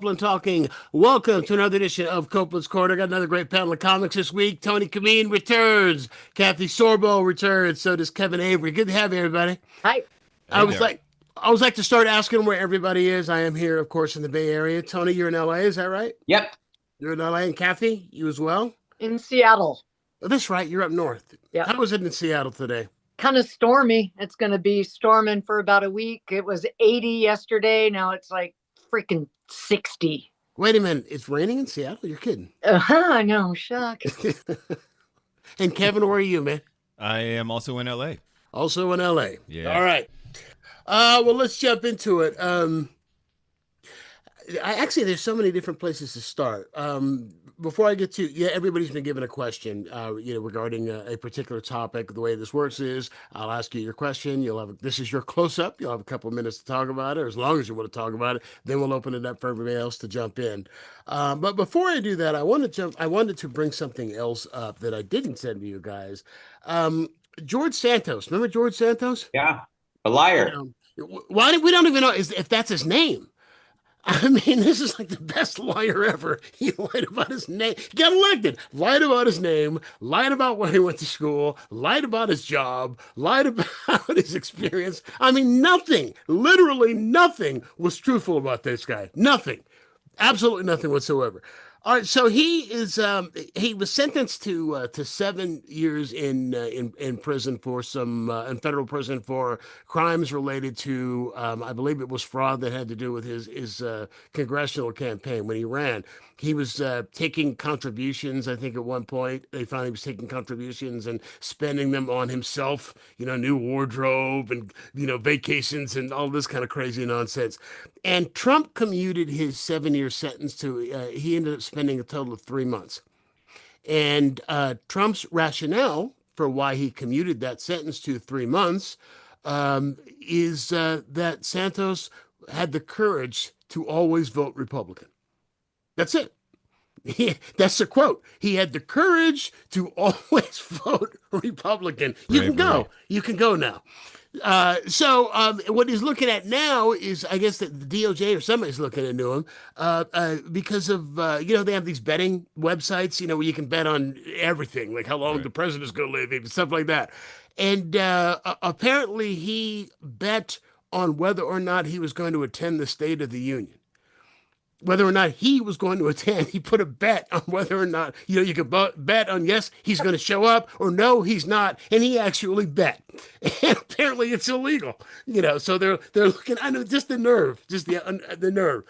Copeland talking. Welcome to another edition of Copeland's Corner. Got another great panel of comics this week. Tony Kameen returns. Kathy Sorbo returns. So does Kevin Avery. Good to have you, everybody. Hi. I Hey was there. like, I always like to start asking where everybody is. I am here, of course, in the Bay Area. Tony, you're in LA, is that right? Yep. You're in LA, and Kathy, you as well. In Seattle. Oh, that's right. You're up north. Yep. How was it in Seattle today? Kind of stormy. It's going to be storming for about a week. It was 80 yesterday. Now it's like freaking 60. Wait a minute. It's raining in Seattle? You're kidding. I know. Shucks. And Kevin, where are you, man? I am also in LA. Also in LA. Yeah. All right. Well, let's jump into it. Actually, there's so many different places to start. Before I get to, everybody's been given a question, regarding a particular topic. The way this works is I'll ask you your question. This is your close up. You'll have a couple of minutes to talk about it, or as long as you want to talk about it. Then we'll open it up for everybody else to jump in. But before I do that, I wanted to bring something else up that I didn't send to you guys. George Santos. Remember George Santos? Yeah. A liar. Why we don't even know if that's his name. I mean, this is like the best liar ever. He lied about his name. He got elected. Lied about his name. Lied about where he went to school. Lied about his job. Lied about his experience. I mean, nothing, literally nothing was truthful about this guy. Nothing. Absolutely nothing whatsoever. All right, so he was sentenced to 7 years in prison for in federal prison for crimes related to I believe it was fraud that had to do with his congressional campaign when he ran. He was taking contributions. I think at one point they found he was taking contributions and spending them on himself. New wardrobe and vacations and all this kind of crazy nonsense. And Trump commuted his 7 year sentence to, he ended up spending a total of 3 months. And Trump's rationale for why he commuted that sentence to 3 months is that Santos had the courage to always vote Republican. That's it. That's the quote. He had the courage to always vote Republican. You can go. You can go now. So what he's looking at now is, I guess, that the DOJ or somebody's looking into him because of, they have these betting websites, where you can bet on everything, like how long the president's going to live, and stuff like that. And apparently he bet on whether or not he was going to attend the State of the Union. Whether or not he was going to attend, he put a bet on whether or not, you could bet on yes, he's going to show up, or no, he's not, and he actually bet. And apparently it's illegal, so they're looking, I know, just the nerve, just the nerve.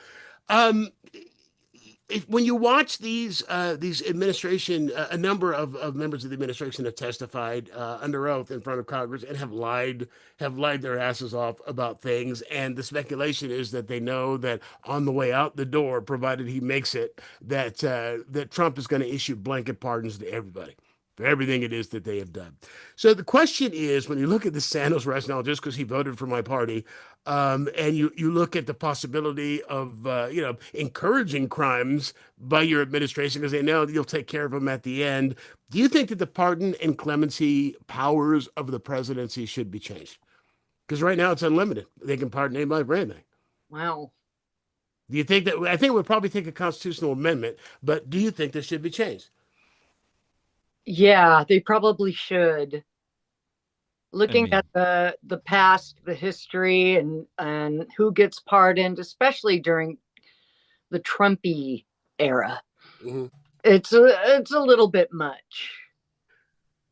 When you watch these administration, a number of members of the administration have testified under oath in front of Congress and have lied their asses off about things. And the speculation is that they know that on the way out the door, provided he makes it, that Trump is going to issue blanket pardons to everybody for everything it is that they have done. So the question is, when you look at the Santos rationale, just because he voted for my party, and you look at the possibility of encouraging crimes by your administration because they know you'll take care of them at the end. Do you think that the pardon and clemency powers of the presidency should be changed? Because right now it's unlimited. They can pardon anybody for anything. Wow. Do you think that? I think it would probably take a constitutional amendment, but do you think this should be changed? Yeah, they probably should. Looking at the past, the history, and who gets pardoned, especially during the Trumpy era, it's a little bit much.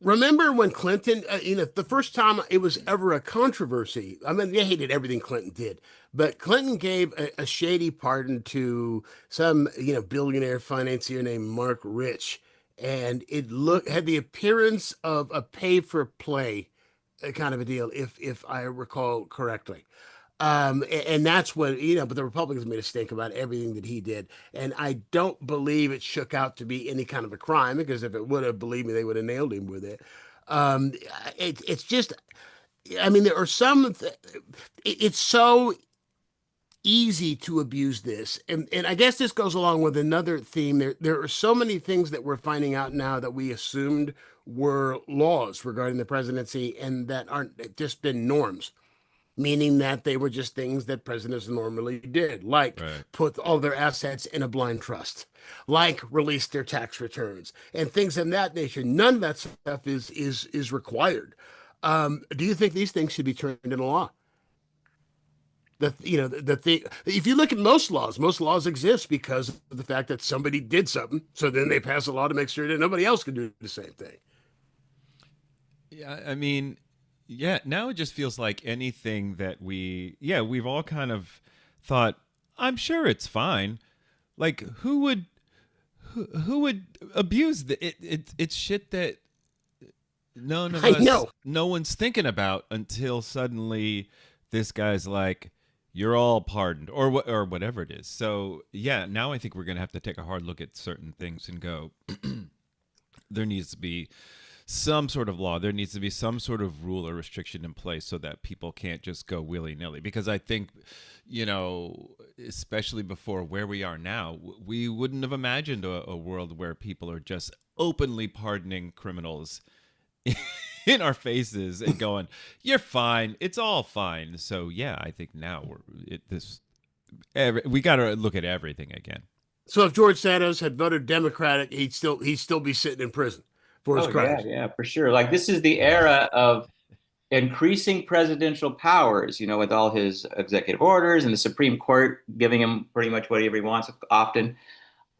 Remember when Clinton, the first time it was ever a controversy, I mean, they hated everything Clinton did, but Clinton gave a shady pardon to some, billionaire financier named Mark Rich. And it had the appearance of a pay for play kind of a deal, if I recall correctly. And that's when, but the Republicans made a stink about everything that he did. And I don't believe it shook out to be any kind of a crime, because if it would have, believe me, they would have nailed him with it. It's just, I mean, there are it's so easy to abuse this. And I guess this goes along with another theme. There are so many things that we're finding out now that we assumed were laws regarding the presidency and that aren't just been norms. meaning that they were just things that presidents normally did, like Right. put all their assets in a blind trust, like release their tax returns and things of that nature. None of that stuff is required. Do you think these things should be turned into law? If you look at most laws exist because of the fact that somebody did something, so then they pass a law to make sure that nobody else can do the same thing. Yeah, I mean, yeah, now it just feels like anything that we've all kind of thought, I'm sure it's fine. Like who would abuse it's shit that none of I us, know. no one's thinking about until suddenly this guy's like, you're all pardoned, or whatever it is. So yeah, now I think we're gonna have to take a hard look at certain things and go, there needs to be some sort of law. There needs to be some sort of rule or restriction in place so that people can't just go willy-nilly. Because I think, especially before where we are now, we wouldn't have imagined a world where people are just openly pardoning criminals in our faces and going, "You're fine. It's all fine." So yeah, I think now we got to look at everything again. So if George Santos had voted Democratic, he'd still be sitting in prison for his crimes. Yeah, for sure. Like this is the era of increasing presidential powers, with all his executive orders and the Supreme Court giving him pretty much whatever he wants often.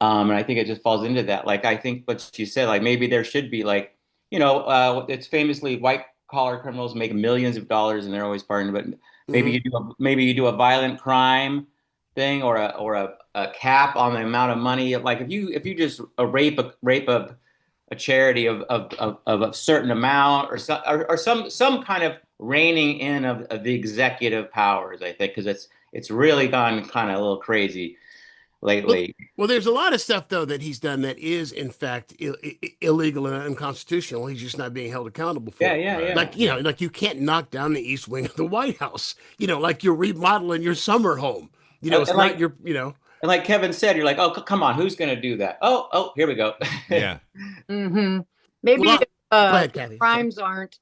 And I think it just falls into that. Like, I think what you said, like maybe there should be like, it's famously white collar criminals make millions of dollars and they're always pardoned. But maybe you do a violent crime thing or a cap on the amount of money. Like if you just rape a charity of a certain amount or some kind of reining in of the executive powers, I think, because it's really gone kind of a little crazy lately. Well, there's a lot of stuff though that he's done that is in fact illegal and unconstitutional. He's just not being held accountable for. Yeah. Like you can't knock down the east wing of the White House. Like you're remodeling your summer home. It's not your. And like Kevin said, you're like, oh, come on, who's going to do that? Oh, here we go. Yeah. Maybe Go ahead, Kathy. crimes aren't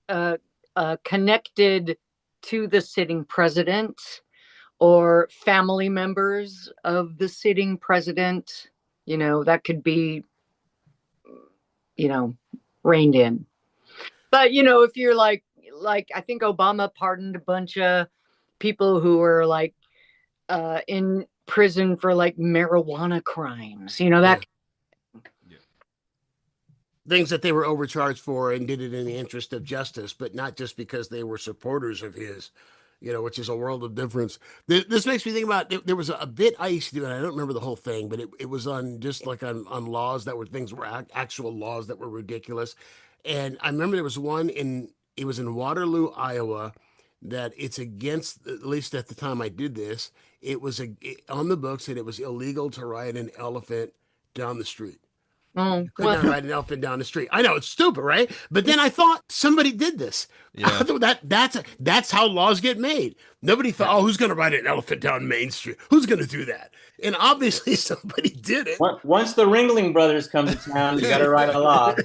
connected to the sitting president or family members of the sitting president. That could be, reined in. But, if you're like I think Obama pardoned a bunch of people who were like in prison for like marijuana crimes, that things that they were overcharged for and did it in the interest of justice, but not just because they were supporters of his, which is a world of difference. This makes me think about, there was a bit I used to do, and I don't remember the whole thing, but it was on just like on laws that were actual laws that were ridiculous. And I remember there was one it was in Waterloo, Iowa, that it's against, at least at the time I did this, it was on the books that it was illegal to ride an elephant down the street. You could not ride an elephant down the street. I know it's stupid, right? But then I thought somebody did this. Yeah. That's how laws get made. Nobody thought, oh, who's going to ride an elephant down Main Street? Who's going to do that? And obviously somebody did it. Once the Ringling Brothers come to town, you got to write a law.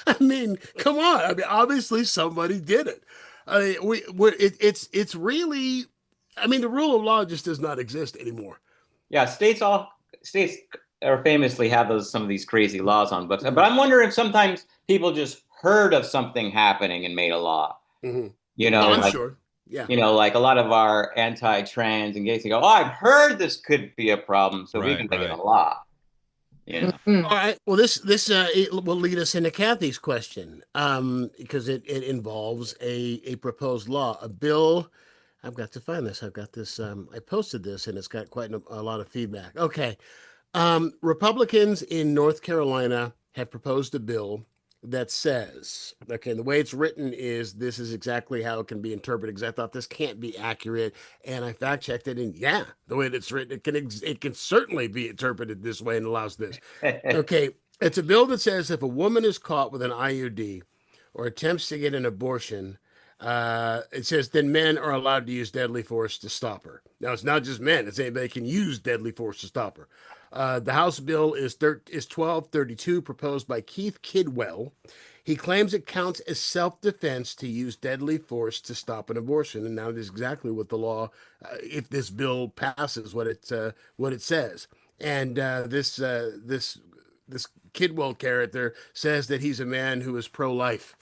I mean, come on. I mean, obviously somebody did it. I mean, it's really. I mean, the rule of law just does not exist anymore. Yeah, states or famously have some of these crazy laws on books. But I'm wondering if sometimes people just heard of something happening and made a law. Mm-hmm. I'm sure. Yeah. Like a lot of our anti-trans and gays go, oh, I've heard this could be a problem, so we can make it a law. All right. Well, this it will lead us into Kathy's question, because it involves a proposed law, a bill. I've got to find this. I've got this. I posted this, and it's got quite a lot of feedback. Okay. Republicans in North Carolina have proposed a bill that says, okay, the way it's written is this is exactly how it can be interpreted, because I thought this can't be accurate, and I fact checked it, and yeah, the way it's written, it can certainly be interpreted this way and allows this. Okay, it's a bill that says if a woman is caught with an IUD or attempts to get an abortion, It says then men are allowed to use deadly force to stop her. Now it's not just men; it's anybody can use deadly force to stop her. The House bill is 1232, proposed by Keith Kidwell. He claims it counts as self-defense to use deadly force to stop an abortion, and that is exactly what the law, if this bill passes, what it says. And this Kidwell character says that he's a man who is pro-life.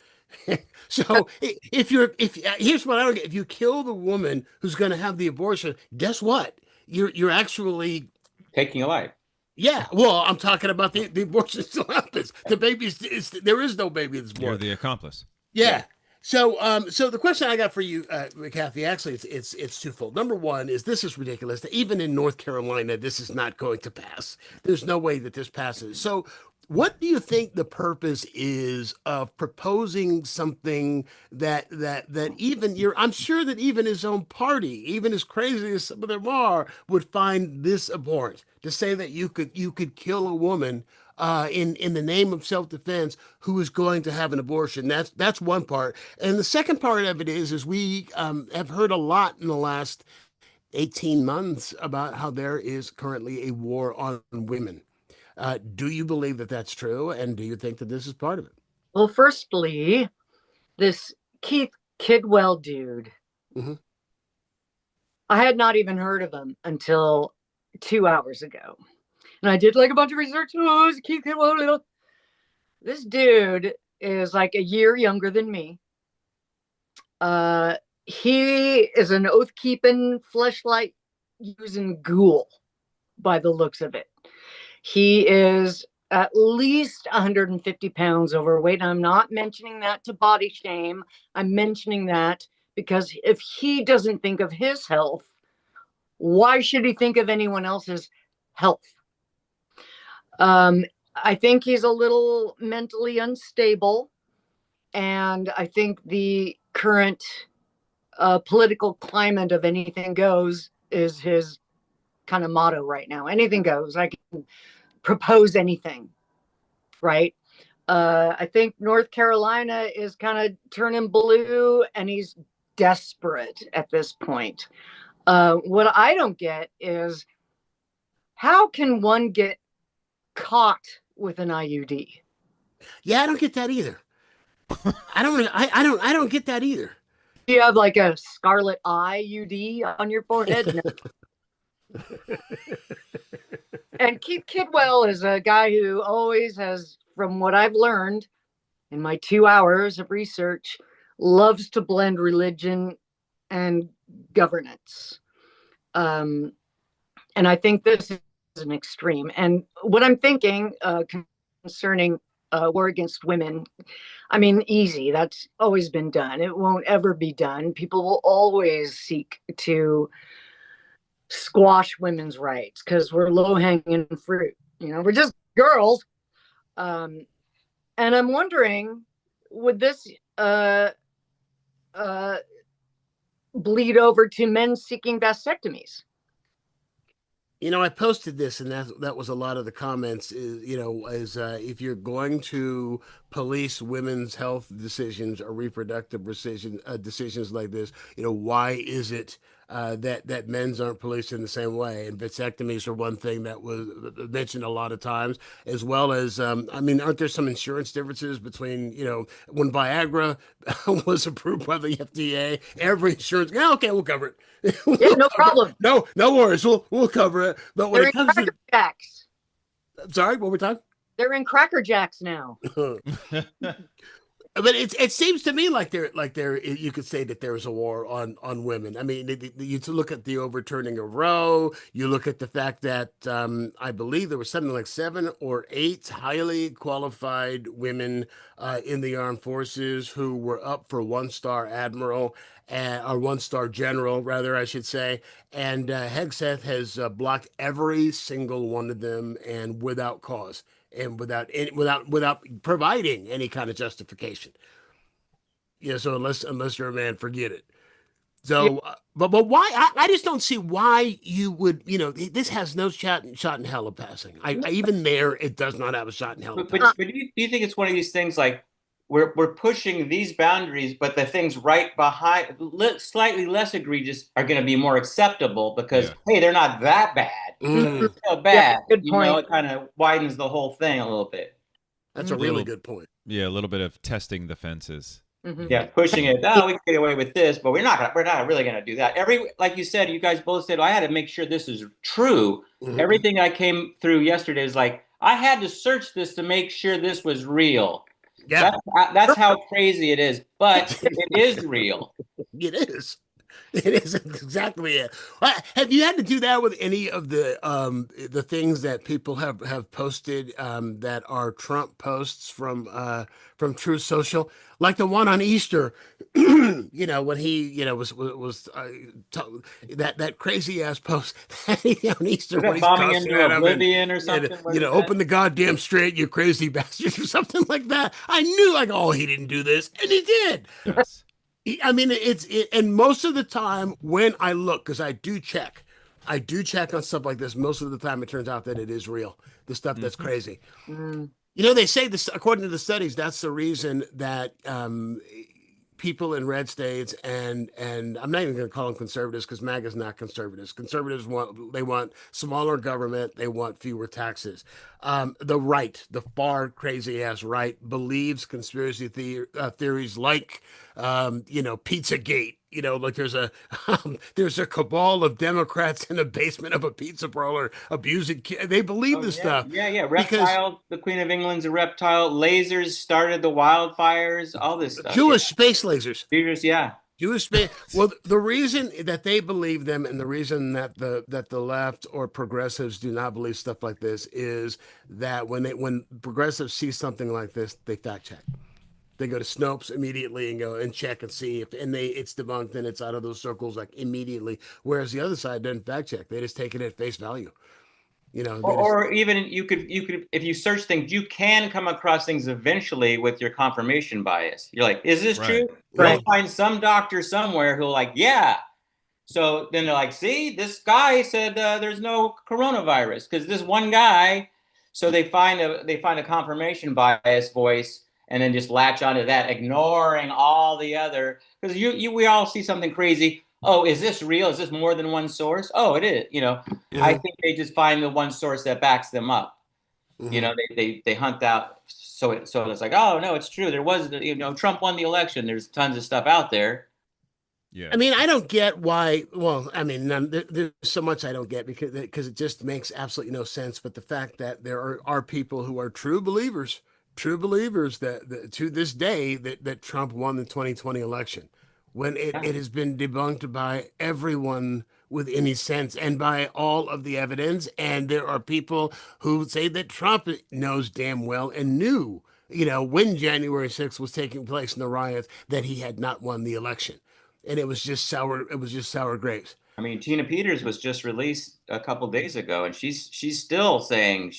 So if here's what I don't get: if you kill the woman who's going to have the abortion, guess what? You're actually Taking a life. yeah. Well, I'm talking about the abortion still happens. The baby is there is no baby that's born. You're the accomplice. Yeah. So, so the question I got for you, Kathy, actually, it's twofold. Number one is this is ridiculous. Even in North Carolina, this is not going to pass. There's no way that this passes. So, what do you think the purpose is of proposing something that even I'm sure that even his own party, even as crazy as some of them are, would find this abhorrent to say that you could kill a woman in the name of self-defense who is going to have an abortion. That's one part. And the second part of it is we have heard a lot in the last 18 months about how there is currently a war on women. Do you believe that that's true? And do you think that this is part of it? Well, firstly, this Keith Kidwell dude, Mm-hmm. I had not even heard of him until 2 hours ago. And I did like a bunch of research. Oh, it's Keith Kidwell. This dude is like a year younger than me. He is an oath-keeping, fleshlight using ghoul by the looks of it. He is at least 150 pounds overweight. I'm not mentioning that to body shame. I'm mentioning that because if he doesn't think of his health, why should he think of anyone else's health? I think he's a little mentally unstable. And I think the current political climate of anything goes is his kind of motto right now. Anything goes. I can propose anything, right? I think North Carolina is kind of turning blue, and he's desperate at this point. What I don't get is how can one get caught with an IUD? Yeah, I don't get that either. I don't get that either. Do you have like a scarlet IUD on your forehead? No. And Keith Kidwell is a guy who always has, from what I've learned in my 2 hours of research, loves to blend religion and governance. And I think this is an extreme. And what I'm thinking concerning war against women, I mean, easy. That's always been done. It won't ever be done. People will always seek to squash women's rights because we're low-hanging fruit. You know, we're just girls. And I'm wondering, would this bleed over to men seeking vasectomies? You know, I posted this, and that was a lot of the comments. Is if you're going to police women's health decisions or reproductive decisions like this, why is it that men's aren't policed in the same way? And vasectomies are one thing that was mentioned a lot of times, as well as aren't there some insurance differences between when Viagra was approved by the FDA, every insurance, okay, we'll cover it. Yeah, no problem. No worries. We'll cover it. But when They're it comes in Cracker Jacks. I'm sorry, what we're talking? They're in Cracker Jacks now. But it seems to me like there you could say that there is a war on women. I mean, you look at the overturning of Roe. You look at the fact that I believe there was something like 7 or 8 highly qualified women in the armed forces who were up for 1-star admiral or 1-star general, rather, I should say. And Hegseth has blocked every single one of them, and without cause. And without providing any kind of justification. Yeah, so unless you're a man, forget it. So, but why? I just don't see why you would. This has no shot in hell of passing. Even there, it does not have a shot in hell of But passing. do you think it's one of these things like we're pushing these boundaries, but the things right behind, slightly less egregious, are going to be more acceptable because hey, they're not that bad. Mm. So bad, good point. it kind of widens the whole thing a little bit. That's a really good point. Yeah, a little bit of testing the fences. Yeah, pushing it. Oh, we can get away with this, but we're not really gonna do that. Like you said, you guys both said, I had to make sure this is true. Everything I came through yesterday is like, I had to search this to make sure this was real. Yeah, that's how crazy it is, but it is real. It is. It is exactly it. Have you had to do that with any of the things that people have posted that are Trump posts from Truth Social, like the one on Easter? When he was that crazy ass post on Easter when he's bombing into oblivion or something. Open the goddamn straight, you crazy bastards, or something like that. I knew like, oh, he didn't do this, and he did. Yes. I mean, and most of the time when I look, because I do check on stuff like this. Most of the time, it turns out that it is real. The stuff that's crazy. They say this, according to the studies, that's the reason that people in red states and I'm not even going to call them conservatives because MAGA's not conservatives. Conservatives want smaller government. They want fewer taxes. The right, the far crazy ass right, believes conspiracy theories like Pizzagate. Like there's a cabal of Democrats in the basement of a pizza parlor abusing kids. They believe this stuff. Yeah. Reptile, the Queen of England's a reptile. Lasers started the wildfires. All this stuff. Jewish space lasers. Jewish space. Well, the reason that they believe them, and the reason that the left or progressives do not believe stuff like this, is that when progressives see something like this, they fact check. They go to Snopes immediately and go and check and see if it's debunked and it's out of those circles like immediately. Whereas the other side doesn't fact check; they just take it at face value. Or even you could if you search things, you can come across things eventually with your confirmation bias. You're like, is this true? Right. You'll find some doctor somewhere who'll like, yeah. So then they're like, see, this guy said there's no coronavirus because this one guy. So they find a confirmation bias voice. And then just latch onto that, ignoring all the other, because we all see something crazy. Oh, is this real? Is this more than one source? Oh, it is. I think they just find the one source that backs them up. They hunt out. So it's like, oh no, it's true. There was, Trump won the election. There's tons of stuff out there. Yeah. I mean, I don't get why. Well, I mean, there's so much I don't get because it just makes absolutely no sense. But the fact that there are people who are true believers that to this day that Trump won the 2020 election, when it has been debunked by everyone with any sense and by all of the evidence. And there are people who say that Trump knows damn well and knew, when January 6th was taking place in the riots, that he had not won the election. And it was just sour grapes. I mean, Tina Peters was just released a couple days ago, and she's still saying,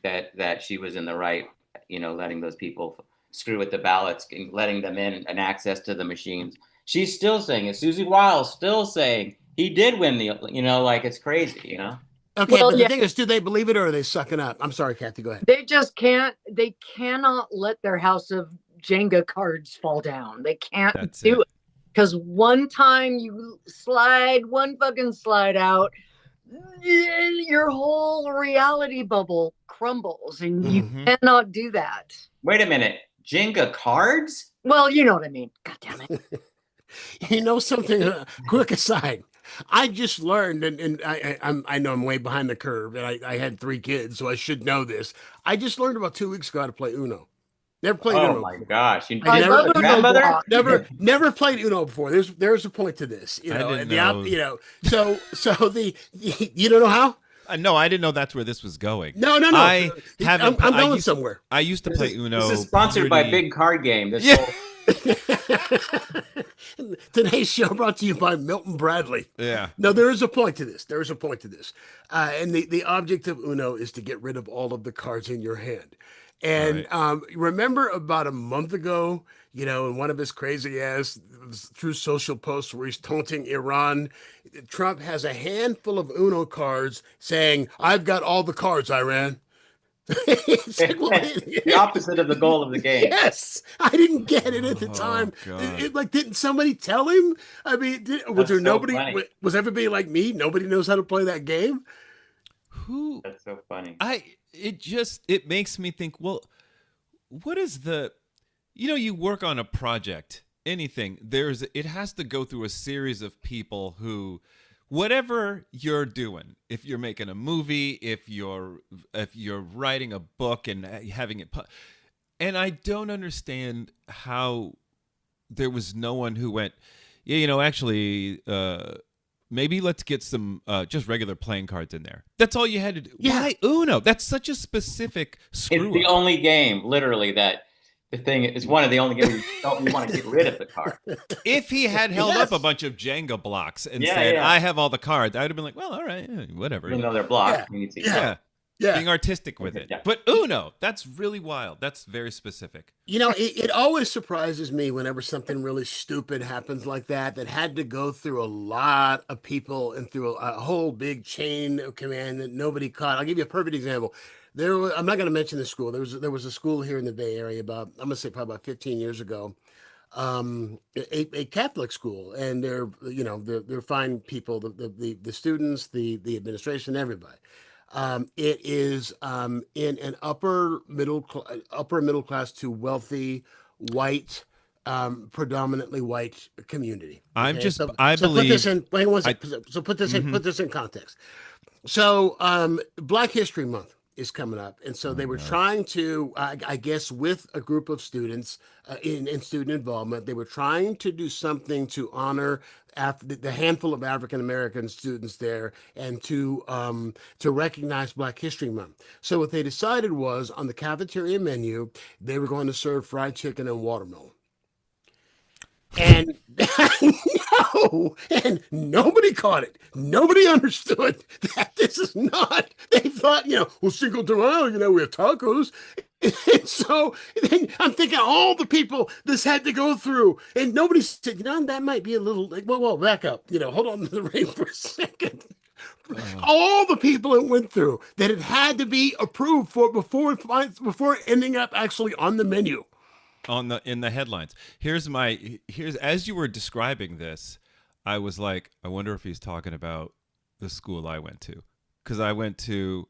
that she was in the right, letting those people screw with the ballots and letting them in and access to the machines. She's still saying it. Susie Wiles still saying he did win the, like it's crazy, Okay, but the thing is, do they believe it or are they sucking up? I'm sorry, Kathy, go ahead. They just they cannot let their house of Jenga cards fall down. They can't do it. Because one time you slide one fucking slide out, your whole reality bubble crumbles, and you cannot do that. Wait a minute, Jenga cards? Well, you know what I mean. God damn it. Something, quick aside. I just learned, and I know I'm way behind the curve, and I had 3 kids, so I should know this. I just learned about 2 weeks ago how to play Uno. Never played Uno. Oh my gosh! Never played Uno before. There's a point to this, I didn't know. So you don't know how? No, I didn't know that's where this was going. No. I haven't. I'm going somewhere. I used to play Uno. This is sponsored by Big Card Game. Today's show brought to you by Milton Bradley. Yeah. No, there is a point to this. And the object of Uno is to get rid of all of the cards in your hand. And remember about a month ago, in one of his crazy ass True Social posts where he's taunting Iran, Trump has a handful of Uno cards saying, "I've got all the cards, Iran." It's like, well, The opposite of the goal of the game. Yes, I didn't get it at the time. God. Like, didn't somebody tell him? I mean, was That's there so nobody? funny. Was everybody like me? Nobody knows how to play that game. Who? That's so funny. It makes me think, well, what is the, you work on a project, anything, it has to go through a series of people who, whatever you're doing, if you're making a movie, if you're writing a book and having it, and I don't understand how there was no one who went, yeah, actually, maybe let's get some just regular playing cards in there. That's all you had to do. Yeah. Why Uno? That's such a specific screw It's the up. only game, literally, that the thing is one of the only games you want to get rid of the card. If he had held Yes. up a bunch of Jenga blocks and Yeah, said, yeah. I have all the cards, I would have been like, well, all right, whatever. Even though they're blocked, Yeah. you need to Yeah. Yeah. Being artistic with it. Yeah. But Uno, that's really wild. That's very specific. It always surprises me whenever something really stupid happens like that had to go through a lot of people and through a whole big chain of command that nobody caught. I'll give you a perfect example. I'm not going to mention the school. There was a school here in the Bay Area I'm going to say probably about 15 years ago, a Catholic school, and they're fine people, the students, the administration, everybody. It is in an upper middle class to wealthy white, predominantly white community. I Okay? believe. Put this in. Wait one second. So put this Mhm. in. Put this in context. So Black History Month is coming up, and so they were trying to, I guess, with a group of students in student involvement, they were trying to do something to honor the handful of African American students there, and to recognize Black History Month. So what they decided was, on the cafeteria menu, they were going to serve fried chicken and watermelon. And no, and nobody caught it. Nobody understood that this is not. They thought, well, Cinco de Mayo, we have tacos. And so then I'm thinking all the people this had to go through, and nobody said, that might be a little like, well, back up, hold on to the rein for a second. All the people it went through that it had to be approved for before ending up actually on the menu. In the headlines. Here's as you were describing this, I was like, I wonder if he's talking about the school I went to, because I went to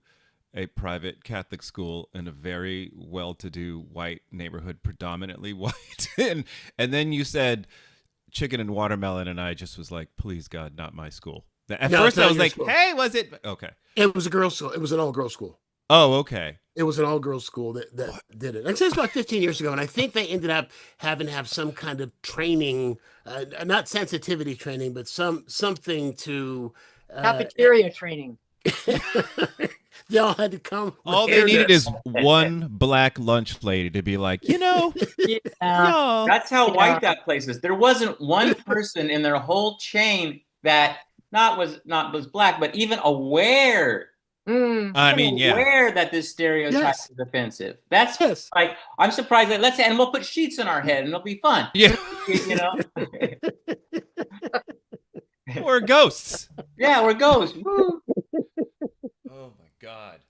a private Catholic school in a very well-to-do white neighborhood, predominantly white, and then you said chicken and watermelon, and I just was like, please God, not my school. At No, first it's not I was your like, school. hey, was it okay? It was a girls' school. It was an all-girls school. Oh, okay. It was an all-girls school that did it. I'd say it's about 15 years ago, and I think they ended up having to have some kind of training, not sensitivity training, but something to Cafeteria training. they all had to come. All they needed is one black lunch lady to be like, Yeah. no. That's how Yeah. white that place is. There wasn't one person in their whole chain that was black, but even aware. I mean, yeah. Aware that this stereotype Yes. is offensive. That's Yes. like, I'm surprised that, let's say, and we'll put sheets in our head and it'll be fun. Yeah. Or ghosts. Yeah, we're ghosts. Woo. Oh my God.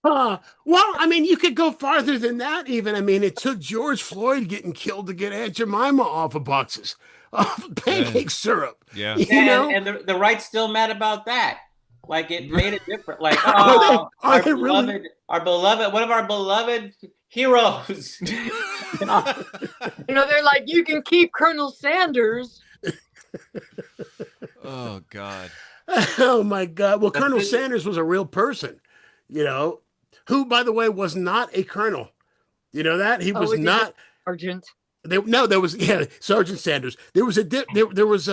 Well, I mean, you could go farther than that even. I mean, it took George Floyd getting killed to get Aunt Jemima off of boxes of pancake syrup. Yeah. You know? And the right's still mad about that. Like, it made it different. Like, Are our they really? beloved, one of our beloved heroes. They're like, you can keep Colonel Sanders. Oh God. Oh my God. Well, That's Colonel good. Sanders was a real person, who, by the way, was not a colonel. You know that? He was was he not. Sergeant. There was Sergeant Sanders. There was there was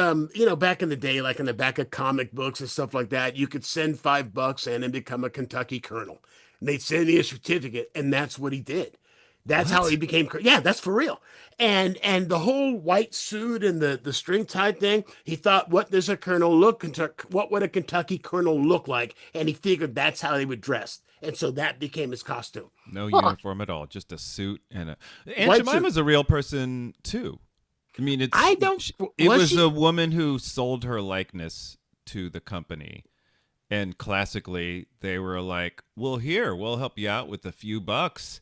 back in the day, like in the back of comic books and stuff like that, you could send $5 in and become a Kentucky colonel. And they'd send me a certificate, and that's what he did. That's how he became. Yeah, that's for real. And the whole white suit and the string tie thing, he thought, what does a colonel look? What would a Kentucky colonel look like? And he figured that's how they would dress. And so that became his costume. No uniform at all, just a suit and a. Aunt White Jemima's a real person too. I mean, it's. I don't- It was was she? a woman who sold her likeness to the company, And classically, they were like, "Well, here, we'll help you out with a few bucks,"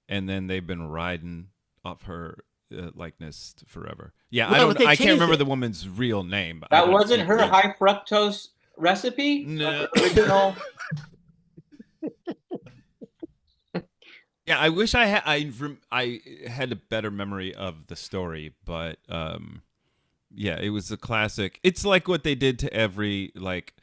and then they've been riding off her likeness forever. Yeah, Well, but they I can't changed remember it. the woman's real name. That wasn't her high fructose recipe? No. Original. Yeah, I wish I had. I had a better memory of the story, but yeah, it was a classic. It's like what they did to every like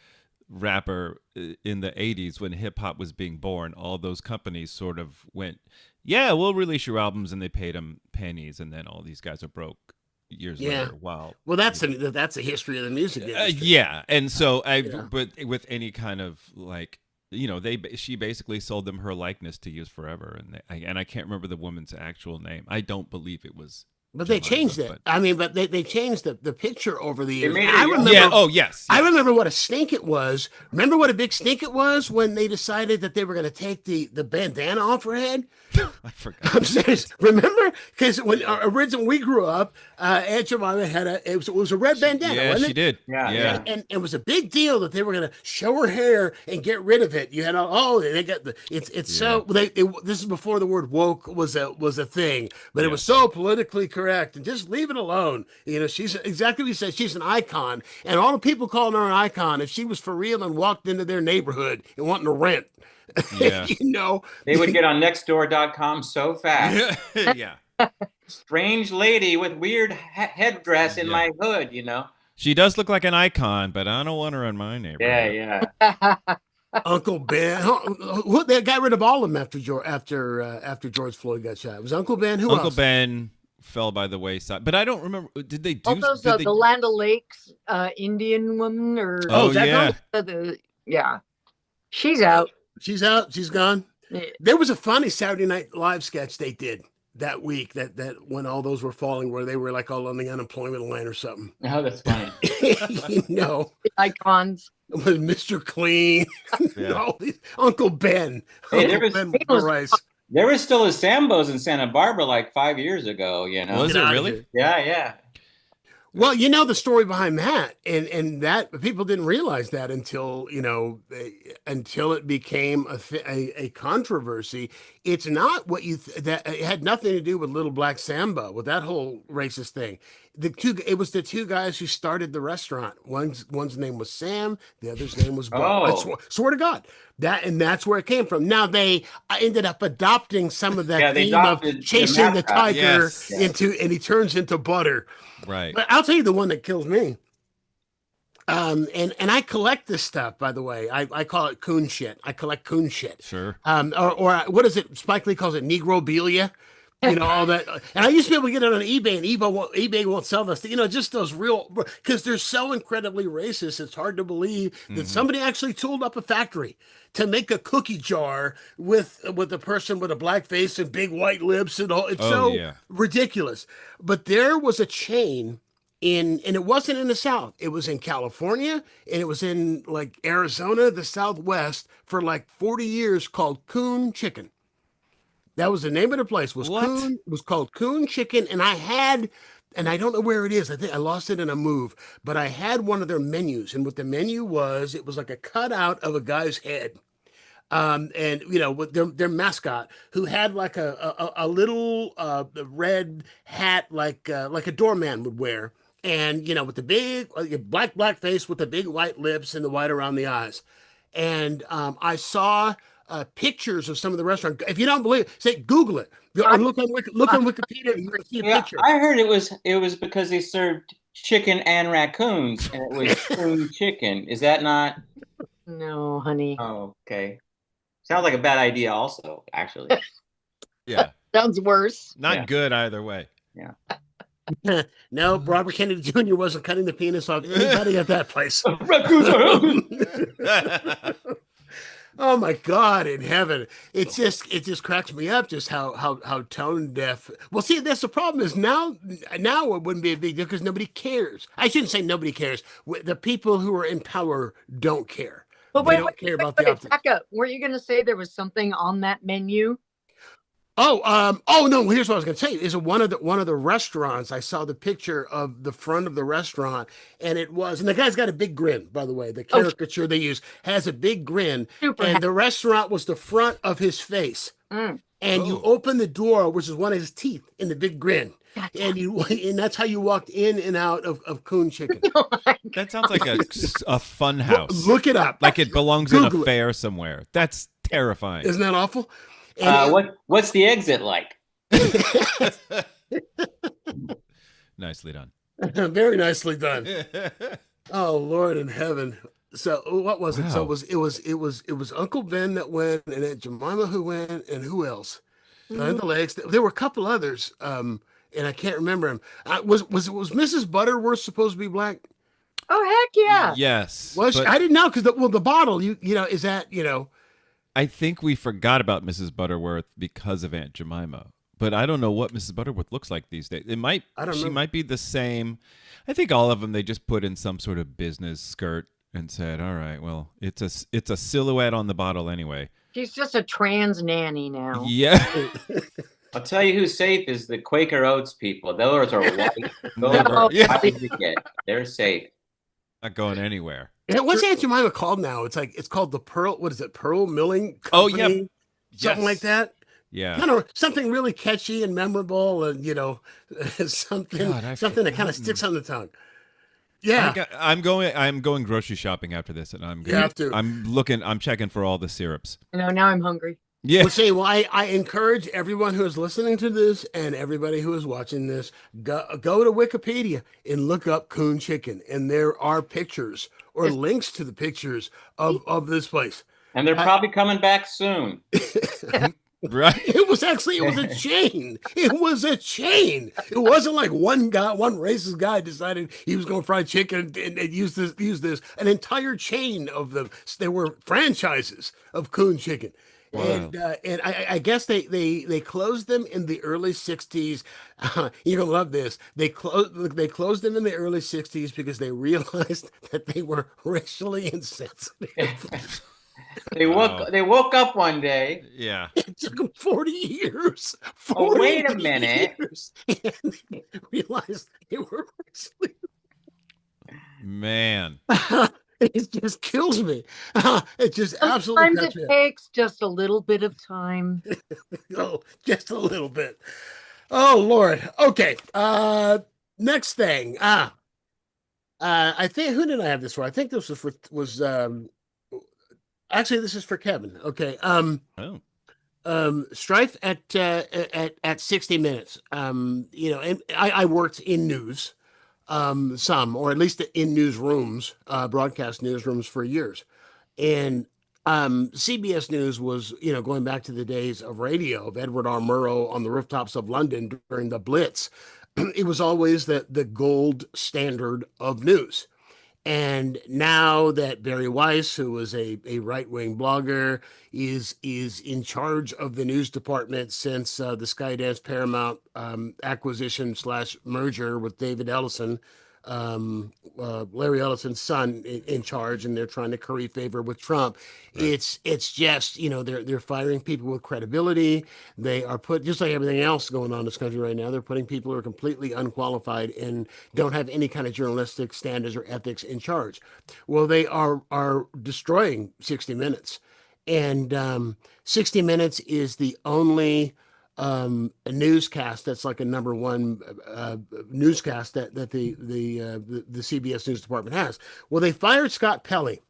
rapper in the 80s when hip hop was being born. All those companies sort of went, "Yeah, we'll release your albums," and they paid them pennies, and then all these guys are broke years later. Wow. Well, that's a history of the music industry. Yeah, and so but with any kind of like, she basically sold them her likeness to use forever, and I can't remember the woman's actual name. I don't believe it was. But they Jemima, changed it. I mean, but they changed the picture over the years. made it I young. remember. Yeah. Oh, yes. I remember what a stink it was. Remember what a big stink it was when they decided that they were going to take the bandana off her head? I forgot. I'm serious. Remember? Because when originally we grew up, Aunt Jemima had it was a red bandana. Yeah, wasn't she it? did. Yeah. And it was a big deal that they were going to show her hair and get rid of it. You had they got so this is before the word woke was a thing, but it was so politically correct and just leave it alone. She's exactly what you said. She's an icon, and all the people calling her an icon. If she was for real and walked into their neighborhood and wanting to rent, Yeah. They would get on nextdoor.com so fast. Yeah. Strange lady with weird headdress in my hood, She does look like an icon, but I don't want her in my neighborhood. Yeah. Uncle Ben. They got rid of all of them after George Floyd got shot. It was Uncle Ben. Who Uncle else? Ben fell by the wayside, but I don't remember. Did they do? All those the Land O'Lakes Indian woman or Oh, is that yeah. yeah, she's out. She's out. She's gone. Yeah. There was a funny Saturday Night Live sketch they did that week that when all those were falling, where they were like all on the unemployment line or something. Oh, that's funny. Icons. With Mr. Clean, all these, Uncle Ben. Hey, There was still a Sambo's in Santa Barbara like 5 years ago, Was it really? Yeah. Well, the story behind that, and that people didn't realize that until until it became a controversy. It's not what that it had nothing to do with Little Black Samba, with that whole racist thing. It was the two guys who started the restaurant. One's name was Sam, the other's name was Bob. Oh. I swear to God, that's where it came from. Now they ended up adopting some of that theme of chasing the tiger and he turns into butter. Right. But I'll tell you the one that kills me. And I collect this stuff, by the way. I call it coon shit. I collect coon shit. Sure. Or what is it? Spike Lee calls it Negrobilia. All that. And I used to be able to get it on eBay, and eBay won't sell this. Just those real, because they're so incredibly racist. It's hard to believe that somebody actually tooled up a factory to make a cookie jar with a person with a black face and big white lips and all. It's ridiculous. But there was a chain and it wasn't in the South. It was in California, and it was in like Arizona, the Southwest, for like 40 years, called Coon Chicken. That was the name of the place. Coon. It was called Coon Chicken, and I don't know where it is. I think I lost it in a move, but I had one of their menus, and what the menu was, it was like a cutout of a guy's head. And with their mascot, who had like a little red hat like a doorman would wear, and with the big black face with the big white lips and the white around the eyes. And I saw pictures of some of the restaurants. If you don't believe it, say Google it. Look on Wikipedia, and you can see a picture. I heard it was because they served chicken and raccoons, and it was coon chicken. Is that not? No, honey. Oh, okay. Sounds like a bad idea also, actually. Yeah. Sounds worse. Not good either way. Yeah. No, Robert Kennedy Jr. wasn't cutting the penis off anybody at that place. Oh my God in heaven. It just cracks me up just how tone deaf. Well, see, that's the problem is now it wouldn't be a big deal because nobody cares. I shouldn't say nobody cares. The people who are in power don't care. But they don't care about the optics. Back up. Were you going to say there was something on that menu? Oh no, here's what I was gonna say. Is one of the restaurants, I saw the picture of the front of the restaurant, and the guy's got a big grin, by the way. The Oh, caricature they use has a big grin, super and happy. the restaurant was the front of his face. Mm. And you Oh. open the door, which is one of his teeth in the big grin. Gotcha. And that's how you walked in and out of Coon Chicken. Oh my God. That sounds like a fun house. Look it up. Like it belongs in Google a it. fair somewhere. That's terrifying. Isn't that awful? And What's the exit like? Nicely done. very nicely done. Oh Lord in heaven. So what was it? So Wow. it was Uncle Ben that went, and Aunt Jemima who went, and who else? And the legs. There were a couple others, and I can't remember them. Was Mrs. Butterworth supposed to be black? Oh heck yeah. Yes. Was she? but I didn't know because the bottle you know is that you know. I think we forgot about Mrs. Butterworth because of Aunt Jemima. But I don't know what Mrs. Butterworth looks like these days. I don't She know. might be the same. I think all of them they just put in some sort of business skirt and said, "All right, well, it's a silhouette on the bottle anyway." She's just a trans nanny now. Yeah. I'll tell you who's safe is the Quaker Oats people. Those are white. Those Never. are Yeah. hard to get. They're safe. Not going anywhere. And what's Aunt Jemima called now? It's called the Pearl. What is it? Pearl Milling Oh, yeah. Company? Something like Yes. that. Yeah. Kind of something really catchy and memorable, and something God, I've something that kind forgotten. of sticks on the tongue. Yeah, I'm going grocery shopping after this, and I'm you have to. I'm checking for all the syrups. Now I'm hungry. Yeah. Well, I encourage everyone who is listening to this and everybody who is watching this, go to Wikipedia and look up Coon Chicken, and there are pictures or links to the pictures of this place. And they're probably coming back soon. Right. It was a chain. It was a chain. It wasn't like one racist guy decided he was going to fry chicken and use this. An entire chain of them. There were franchises of Coon Chicken. Wow. And I guess they closed them in the early 60s. You're gonna love this. They closed them in the early 60s because they realized that they were racially insensitive. They woke up one day. Yeah. It took them 40 years. Oh, 40 wait a minute. years, and they realized they were racially. Man. It just kills me. It just absolutely Sometimes cuts it me up. takes just a little bit of time. Oh, just a little bit. Oh Lord. Okay. Next thing. I think who did I have this for? I think this was actually this is for Kevin. Okay. Oh. Strife at 60 Minutes. And I worked in news. Some, or at least in newsrooms, broadcast newsrooms for years. And CBS News was, going back to the days of radio, of Edward R. Murrow on the rooftops of London during the Blitz. It was always the gold standard of news. And now that Barry Weiss, who was a right-wing blogger, is in charge of the news department since the Skydance Paramount acquisition / merger with David Ellison, Larry Ellison's son, in charge, and they're trying to curry favor with Trump. Right. It's just they're firing people with credibility. They are just like everything else going on in this country right now. They're putting people who are completely unqualified and don't have any kind of journalistic standards or ethics in charge. Well, they are destroying 60 Minutes, and 60 Minutes is the only a newscast that's like a number one newscast that the CBS News Department has. Well, they fired Scott Pelley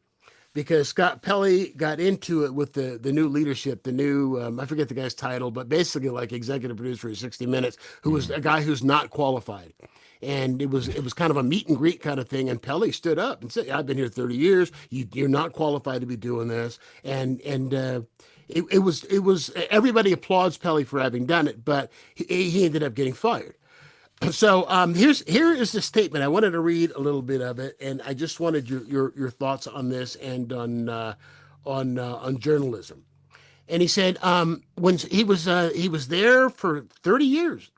because Scott Pelley got into it with the new leadership, the new I forget the guy's title, but basically like executive producer of 60 Minutes, who was a guy who's not qualified. And it was kind of a meet and greet kind of thing. And Pelley stood up and said, "I've been here 30 years. You're not qualified to be doing this." And it was everybody applauds Pelley for having done it, but he ended up getting fired. So here is the statement. I wanted to read a little bit of it, and I just wanted your thoughts on this and on journalism. And he said when he was there for 30 years.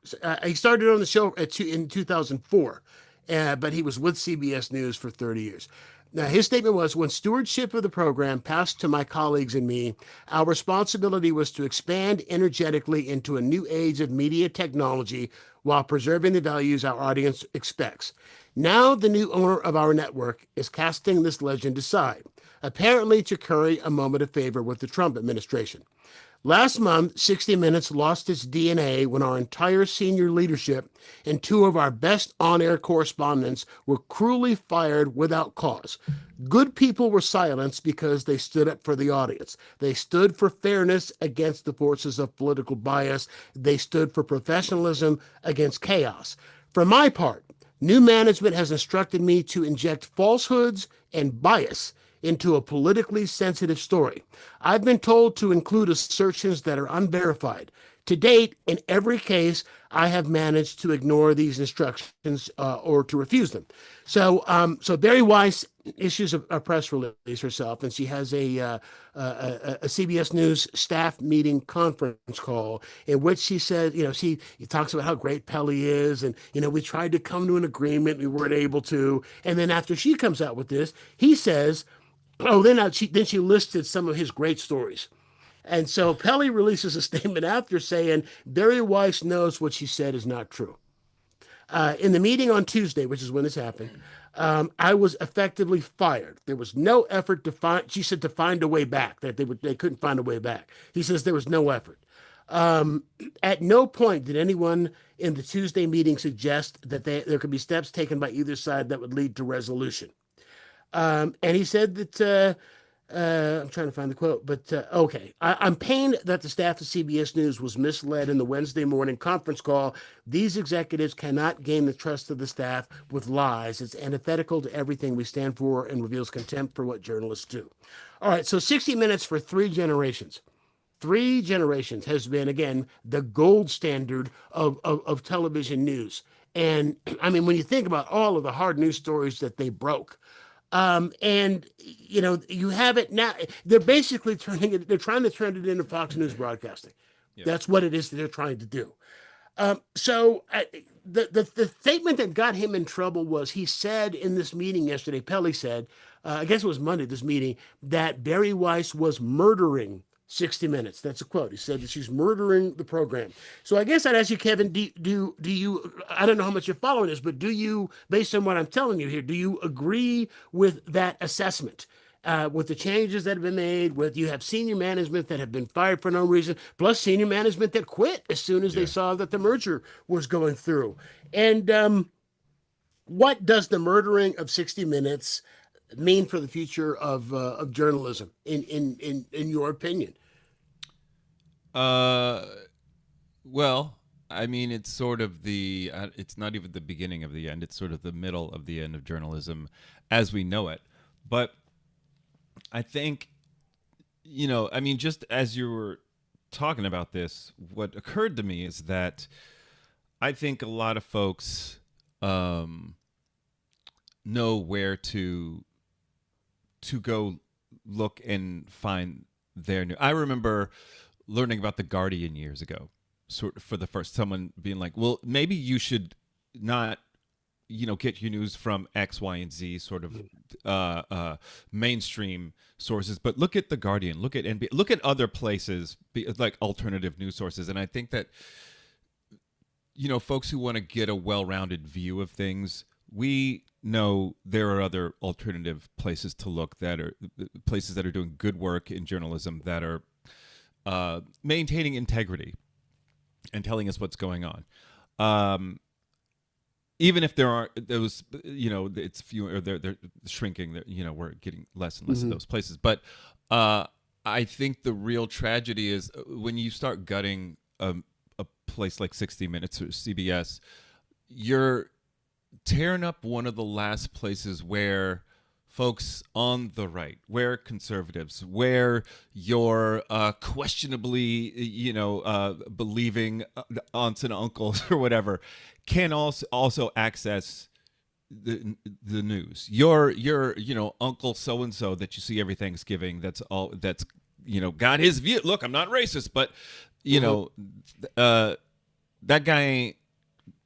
He started on the show in 2004, but he was with CBS News for 30 years. Now, his statement was, when stewardship of the program passed to my colleagues and me, our responsibility was to expand energetically into a new age of media technology while preserving the values our audience expects. Now, the new owner of our network is casting this legend aside, apparently to curry a moment of favor with the Trump administration. Last month, 60 Minutes lost its DNA when our entire senior leadership and two of our best on-air correspondents were cruelly fired without cause. Good people were silenced because they stood up for the audience. They stood for fairness against the forces of political bias. They stood for professionalism against chaos. For my part, new management has instructed me to inject falsehoods and bias into a politically sensitive story. I've been told to include assertions that are unverified. To date, in every case, I have managed to ignore these instructions or to refuse them. So Barry Weiss issues a press release herself, and she has a CBS News staff meeting conference call in which she said, she talks about how great Pelly is, and we tried to come to an agreement, we weren't able to, and then after she comes out with this, he says, then she listed some of his great stories. And so Pelly releases a statement after saying Barry Weiss knows what she said is not true. In the meeting on Tuesday, which is when this happened, I was effectively fired. There was no effort to find a way back, that they couldn't find a way back. He says there was no effort. At no point did anyone in the Tuesday meeting suggest that there could be steps taken by either side that would lead to resolution. And he said that, I'm trying to find the quote, but okay. I'm pained that the staff of CBS News was misled in the Wednesday morning conference call. These executives cannot gain the trust of the staff with lies. It's antithetical to everything we stand for and reveals contempt for what journalists do. All right, so 60 Minutes for 3 generations. 3 generations has been, again, the gold standard of television news. And I mean, when you think about all of the hard news stories that they broke, and you have it now. They're basically they're trying to turn it into Fox News broadcasting. Yeah. That's what it is that they're trying to do. So the statement that got him in trouble was, he said in this meeting yesterday, Pelly said, I guess it was Monday, this meeting, that Barry Weiss was murdering 60 Minutes. That's a quote. He said that she's murdering the program. So I guess I'd ask you, Kevin, do you, I don't know how much you're following this, but do you, based on what I'm telling you here, do you agree with that assessment? With the changes that have been made, you have senior management that have been fired for no reason, plus senior management that quit as soon as they saw that the merger was going through. And what does the murdering of 60 Minutes mean for the future of journalism, in your opinion? Well, I mean, it's sort of it's not even the beginning of the end. It's sort of the middle of the end of journalism as we know it. But I think, I mean, just as you were talking about this, what occurred to me is that I think a lot of folks know where to go look and find their new. I remember learning about The Guardian years ago, sort of for the first, someone being like, well, maybe you should not, get your news from X, Y, and Z sort of mainstream sources, but look at The Guardian, look at NBA, look at other places, like alternative news sources. And I think that, folks who want to get a well-rounded view of things, we know there are other alternative places to look, that are places that are doing good work in journalism, that are maintaining integrity and telling us what's going on. Even if there are those, it's fewer, they're shrinking, we're getting less and less of those places. But I think the real tragedy is when you start gutting a place like 60 Minutes or CBS, you're tearing up one of the last places where folks on the right, where conservatives, where you're questionably, believing aunts and uncles or whatever, can also access the news. Your uncle so and so that you see every Thanksgiving. That's got his view. Look, I'm not racist, but that guy ain't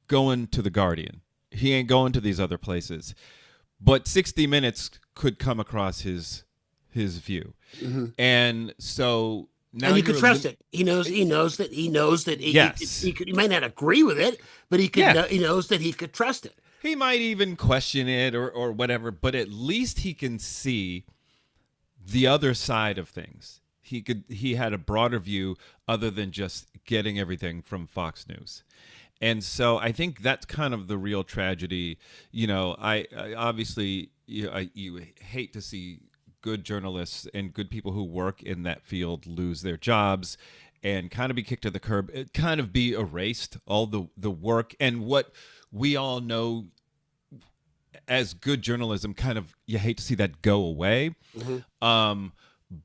going to The Guardian. He ain't going to these other places. But 60 Minutes could come across his view. Mm-hmm. And so now and you could trust it. He knows that Yes. he might not agree with it, but he knows that he could trust it. He might even question it or whatever, but at least he can see the other side of things. He had a broader view other than just getting everything from Fox News. And so I think that's kind of the real tragedy. You know, I obviously you hate to see good journalists and good people who work in that field lose their jobs and kind of be kicked to the curb, kind of be erased, all the work and what we all know as good journalism, kind of, you hate to see that go away. Mm-hmm.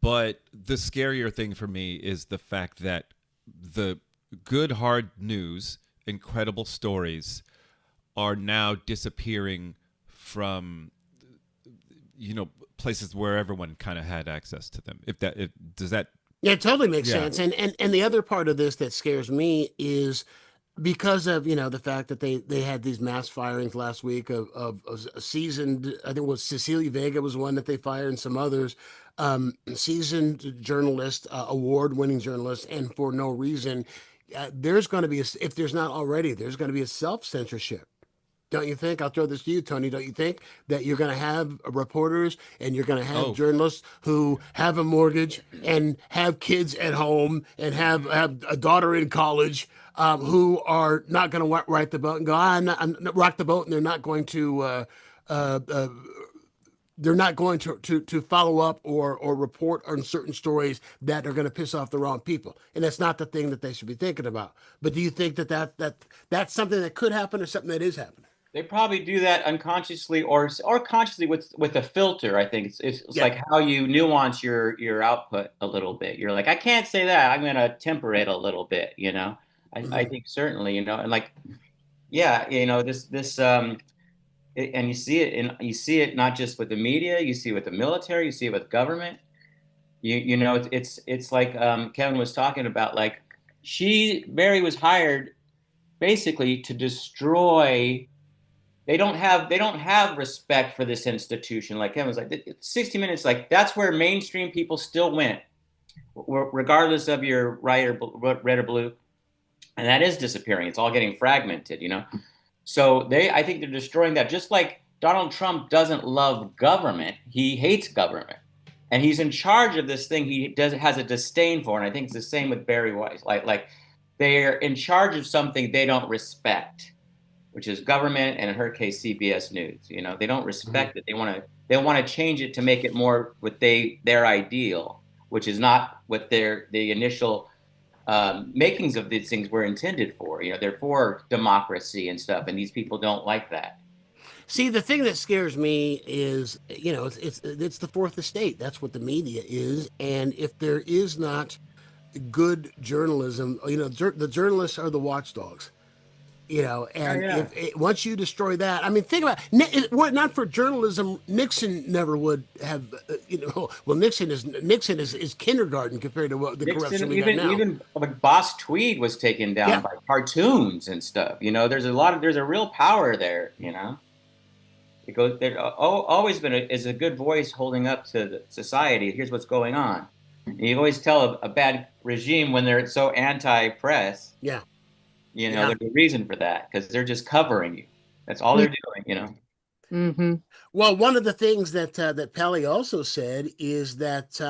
But the scarier thing for me is the fact that the good, hard news, incredible stories are now disappearing from, places where everyone kind of had access to them. Does that? Yeah, it totally makes sense. And the other part of this that scares me is because of the fact that they had these mass firings last week of a seasoned, I think it was Cecilia Vega was one that they fired, and some others, seasoned journalists, award-winning journalists, and for no reason. There's going to be if there's not already, there's going to be a self-censorship. Don't you think? I'll throw this to you, Tony. Don't you think that you're going to have reporters and you're going to have journalists who have a mortgage and have kids at home and have a daughter in college, who are not going to rock the boat and go, I'm rock the boat, and they're not going to follow up or report on certain stories that are going to piss off the wrong people, and that's not the thing that they should be thinking about. But do you think that's something that could happen or something that is happening? They probably do that unconsciously or consciously with a filter. I think it's like how you nuance your output a little bit. You're like, I can't say that. I'm going to temper it a little bit. I think certainly. And like, this. And you see it not just with the media. You see it with the military. You see it with government. It's like Kevin was talking about. Like, Mary was hired basically to destroy. They don't have respect for this institution. Like Kevin was like, 60 Minutes, like that's where mainstream people still went, regardless of your red or blue, and that is disappearing. It's all getting fragmented, So I think they're destroying that. Just like Donald Trump doesn't love government, he hates government, and he's in charge of this thing he has a disdain for. And I think it's the same with Barry Weiss. Like they're in charge of something they don't respect, which is government, and in her case, CBS News. They don't respect it. They want to change it to make it more what their ideal, which is not what the initial makings of these things were intended for. They're for democracy and stuff, and these people don't like that. See, the thing that scares me is, it's the fourth estate. That's what the media is, and if there is not good journalism, the journalists are the watchdogs. Once you destroy that, I mean, think about it. Were it not for journalism, Nixon never would have, well, Nixon is kindergarten compared to what the corruption we got now. Even like Boss Tweed was taken down by cartoons and stuff. There's a real power there. It goes. There's always been a good voice holding up to the society. Here's what's going on. And you always tell a bad regime when they're so anti-press. Yeah. There's a reason for that, because they're just covering you. That's all they're doing, Mm-hmm. Well, one of the things that Pally also said is that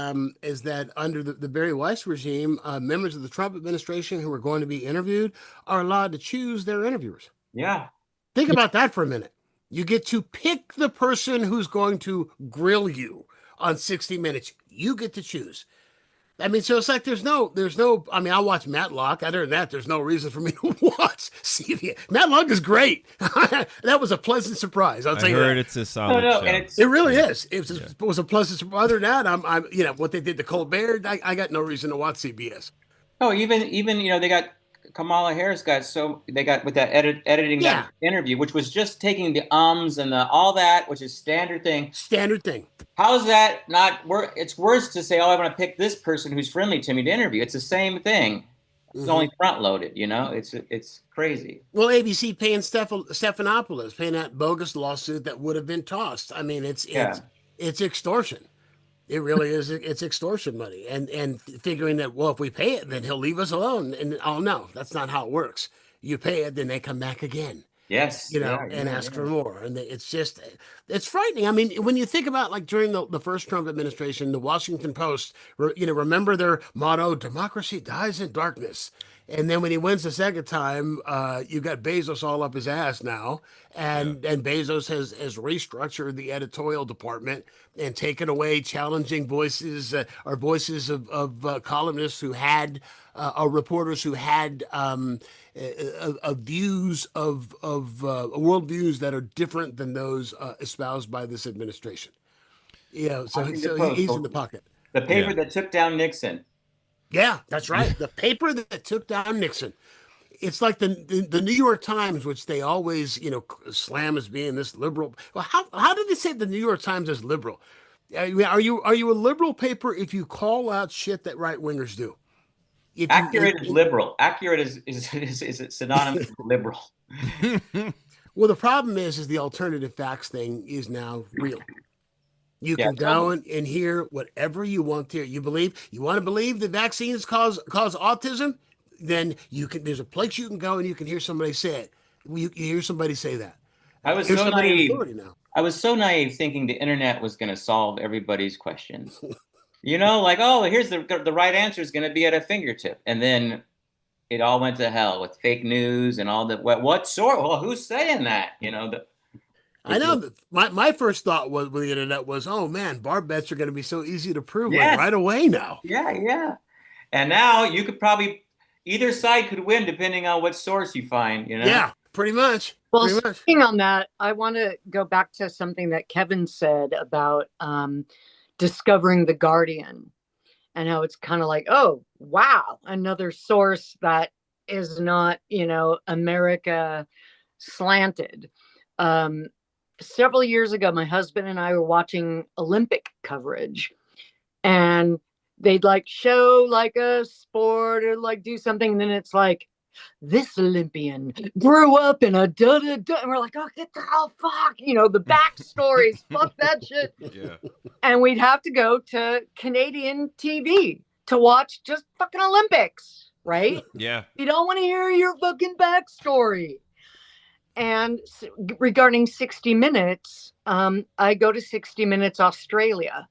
under the Barry Weiss regime, members of the Trump administration who are going to be interviewed are allowed to choose their interviewers. Yeah. Think about that for a minute. You get to pick the person who's going to grill you on 60 Minutes. You get to choose. I mean, so it's like there's no. I mean, I watch Matlock. Other than that, there's no reason for me to watch CBS. Matlock is great. That was a pleasant surprise. I'll tell you. I heard it's a solid show. It really is. It was a pleasant surprise. Other than that, I'm what they did to Colbert. I got no reason to watch CBS. Oh, even they got Kamala Harris they got with that editing that interview, which was just taking the ums and all that, which is standard thing. How is that not work? It's worse to say, I want to pick this person who's friendly to me to interview. It's the same thing. It's only front loaded, it's crazy. Well, ABC paying Stephanopoulos, paying that bogus lawsuit that would have been tossed. I mean, it's It's extortion. It really is. It's extortion money, and figuring that, well, if we pay it, then he'll leave us alone. And oh no, that's not how it works. You pay it, then they come back again, Yes. Yeah. and Yeah. ask Yeah. for more. And it's just, it's frightening. I mean, when you think about like during the first Trump administration, the Washington Post, remember their motto, democracy dies in darkness. And then when he wins the second time, you got Bezos all up his ass now. And Bezos has restructured the editorial department and taken away challenging voices or voices of columnists who had or reporters who had views of world views that are different than those espoused by this administration. So he's in the pocket. The paper that took down Nixon. Yeah, that's right. The paper that took down Nixon. It's like the New York Times, which they always slam as being this liberal. Well, how did they say the New York Times is liberal? Are you a liberal paper if you call out shit that right wingers do? Accurate is liberal. Accurate is synonymous with liberal. Well, the problem is the alternative facts thing is now real. You can go and hear whatever you want to hear. You want to believe that vaccines cause autism? Then there's a place you can go and you can hear somebody say it. You hear somebody say that. I was so naive. I was so naive thinking the internet was going to solve everybody's questions. Like, oh, here's the right answer is going to be at a fingertip. And then it all went to hell with fake news and all that. What sort? Well, who's saying that? I know. My first thought with the internet was, oh man, bar bets are going to be so easy to prove right away now. Yeah. And now you could probably, either side could win depending on what source you find. Yeah, pretty much. Well, speaking on that, I want to go back to something that Kevin said about discovering The Guardian and how it's kind of like, oh, wow, another source that is not, America slanted. Several years ago, my husband and I were watching Olympic coverage, and they'd like show like a sport or like do something. And then it's like, this Olympian grew up in a da-da-da. And we're like, oh, get the hell fuck, the backstories, fuck that shit. Yeah. And we'd have to go to Canadian TV to watch just fucking Olympics, right? Yeah. You don't want to hear your fucking backstory. And regarding 60 Minutes, I go to 60 Minutes Australia,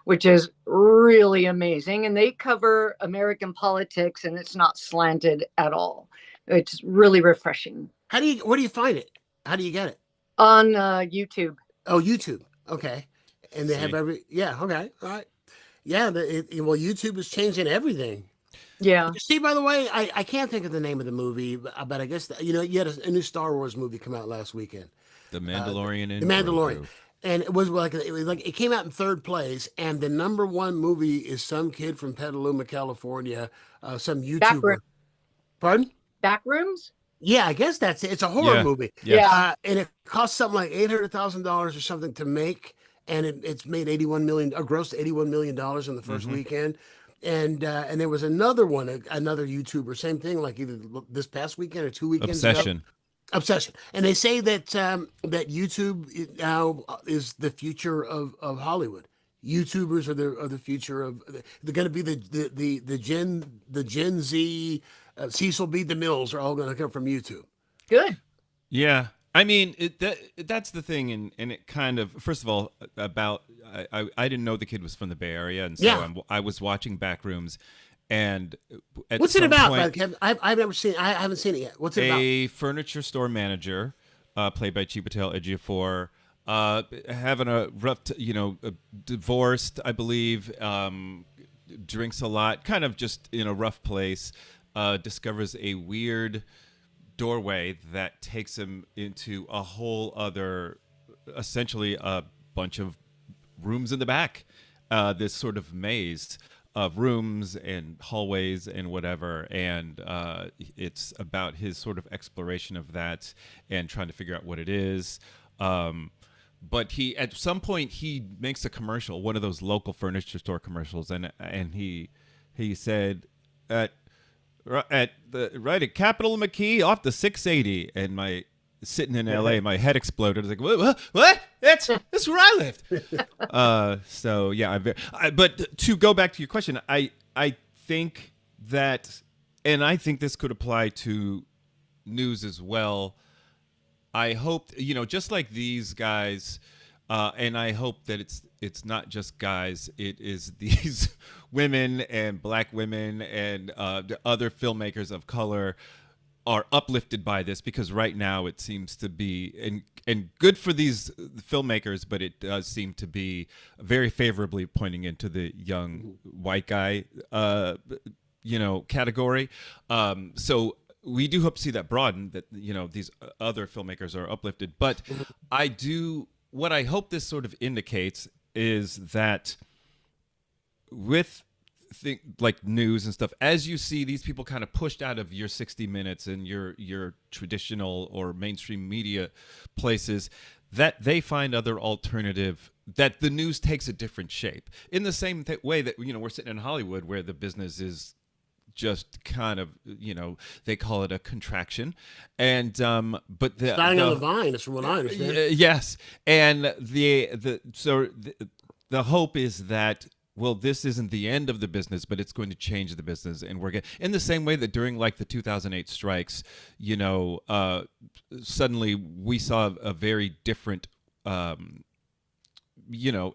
which is really amazing. And they cover American politics, and it's not slanted at all. It's really refreshing. Where do you find it? How do you get it? On YouTube. Oh, YouTube. Okay. And they have okay. All right. Yeah. YouTube is changing everything. Yeah. See, by the way, I can't think of the name of the movie, but I guess, you had a new Star Wars movie come out last weekend. The Mandalorian. The Mandalorian. And it was like it came out in third place, and the number one movie is some kid from Petaluma, California, some YouTuber. Pardon? Backrooms? Yeah, I guess that's it. It's a horror movie. Yeah. And it cost something like $800,000 or something to make, and it's made grossed $81 million in the first weekend. And there was another one, another YouTuber, same thing, like either this past weekend or 2 weekends ago. Obsession. And they say that that YouTube now is the future of Hollywood. YouTubers are the future of. They're going to be the Gen Z, Cecil B. DeMille's are all going to come from YouTube. Good. Yeah. I mean, that's the thing, and it kind of, first of all, about I didn't know the kid was from the Bay Area, and so I was watching Backrooms, and what's it about? I've never seen. I haven't seen it yet. What's it about? A furniture store manager, played by Chiwetel Ejiofor, having a rough, divorced, I believe, drinks a lot, kind of just in a rough place, discovers a weird doorway that takes him into a whole other, essentially a bunch of rooms in the back, this sort of maze of rooms and hallways and whatever, and it's about his sort of exploration of that and trying to figure out what it is. But at some point he makes a commercial, one of those local furniture store commercials, and he said at Capitol McKee off the 680, and sitting in LA, my head exploded. I was like, what? That's where I lived. So yeah, but to go back to your question, I think that, and I think this could apply to news as well. I hope, just like these guys, and I hope that it's not just guys. It is these women and black women and the other filmmakers of color are uplifted by this, because right now it seems to be, and good for these filmmakers, but it does seem to be very favorably pointing into the young white guy, category. So we do hope to see that broaden, that these other filmmakers are uplifted. But what I hope this sort of indicates is that with like news and stuff, as you see these people kind of pushed out of your 60 Minutes and your traditional or mainstream media places, that they find other alternative, that the news takes a different shape, in the same way that we're sitting in Hollywood, where the business is just kind of, they call it a contraction, and but dying on the vine is from what I understand. Yes, and the hope is that, well, this isn't the end of the business, but it's going to change the business, and we're getting, in the same way that during like the 2008 strikes, suddenly we saw a very different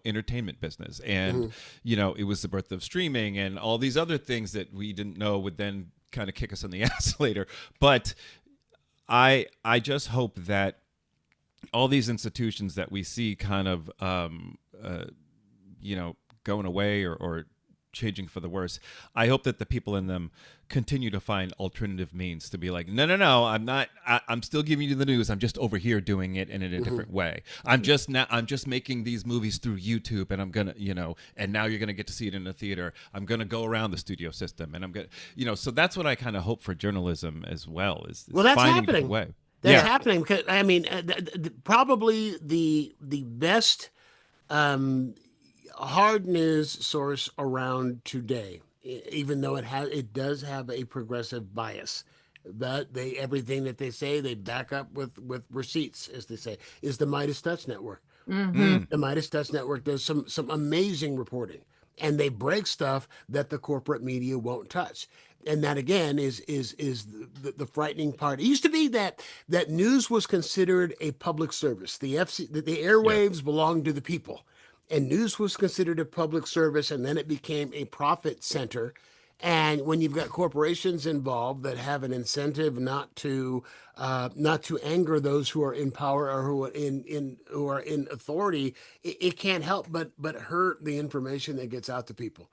entertainment business, and it was the birth of streaming and all these other things that we didn't know would then kind of kick us in the ass later. But I just hope that all these institutions that we see kind of going away or changing for the worse, I hope that the people in them continue to find alternative means to be like, no, I'm still giving you the news. I'm just over here doing it in a different way. I'm just making these movies through YouTube, and I'm going to, and now you're going to get to see it in the theater. I'm going to go around the studio system, and I'm going to, so that's what I kind of hope for journalism as well, is that's finding happening. a different way. That's happening, because I mean, probably the best hard news source around today, even though it does have a progressive bias, but everything that they say, they back up with receipts, as they say, is the Midas Touch Network. The Midas Touch Network does some amazing reporting, and they break stuff that the corporate media won't touch. And that again is the frightening part. It used to be that news was considered a public service. The airwaves belonged to the people, and news was considered a public service, and then it became a profit center. And when you've got corporations involved that have an incentive not to anger those who are in power or who are in authority, it can't help but hurt the information that gets out to people.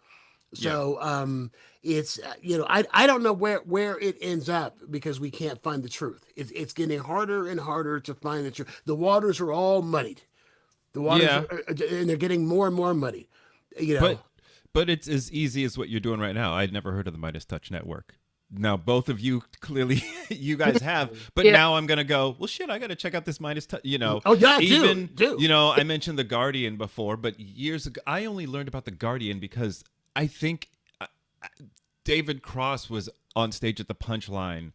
So it's I don't know where it ends up, because we can't find the truth. It's getting harder and harder to find the truth. The waters are all muddied. The waters and they're getting more and more muddy. But it's as easy as what you're doing right now. I'd never heard of the Midas Touch Network. Now, both of you clearly, you guys have, but now I'm gonna go, well, shit, I gotta check out this Midas Touch. Oh yeah, do. I mentioned the Guardian before, but years ago, I only learned about the Guardian because I think David Cross was on stage at the Punchline,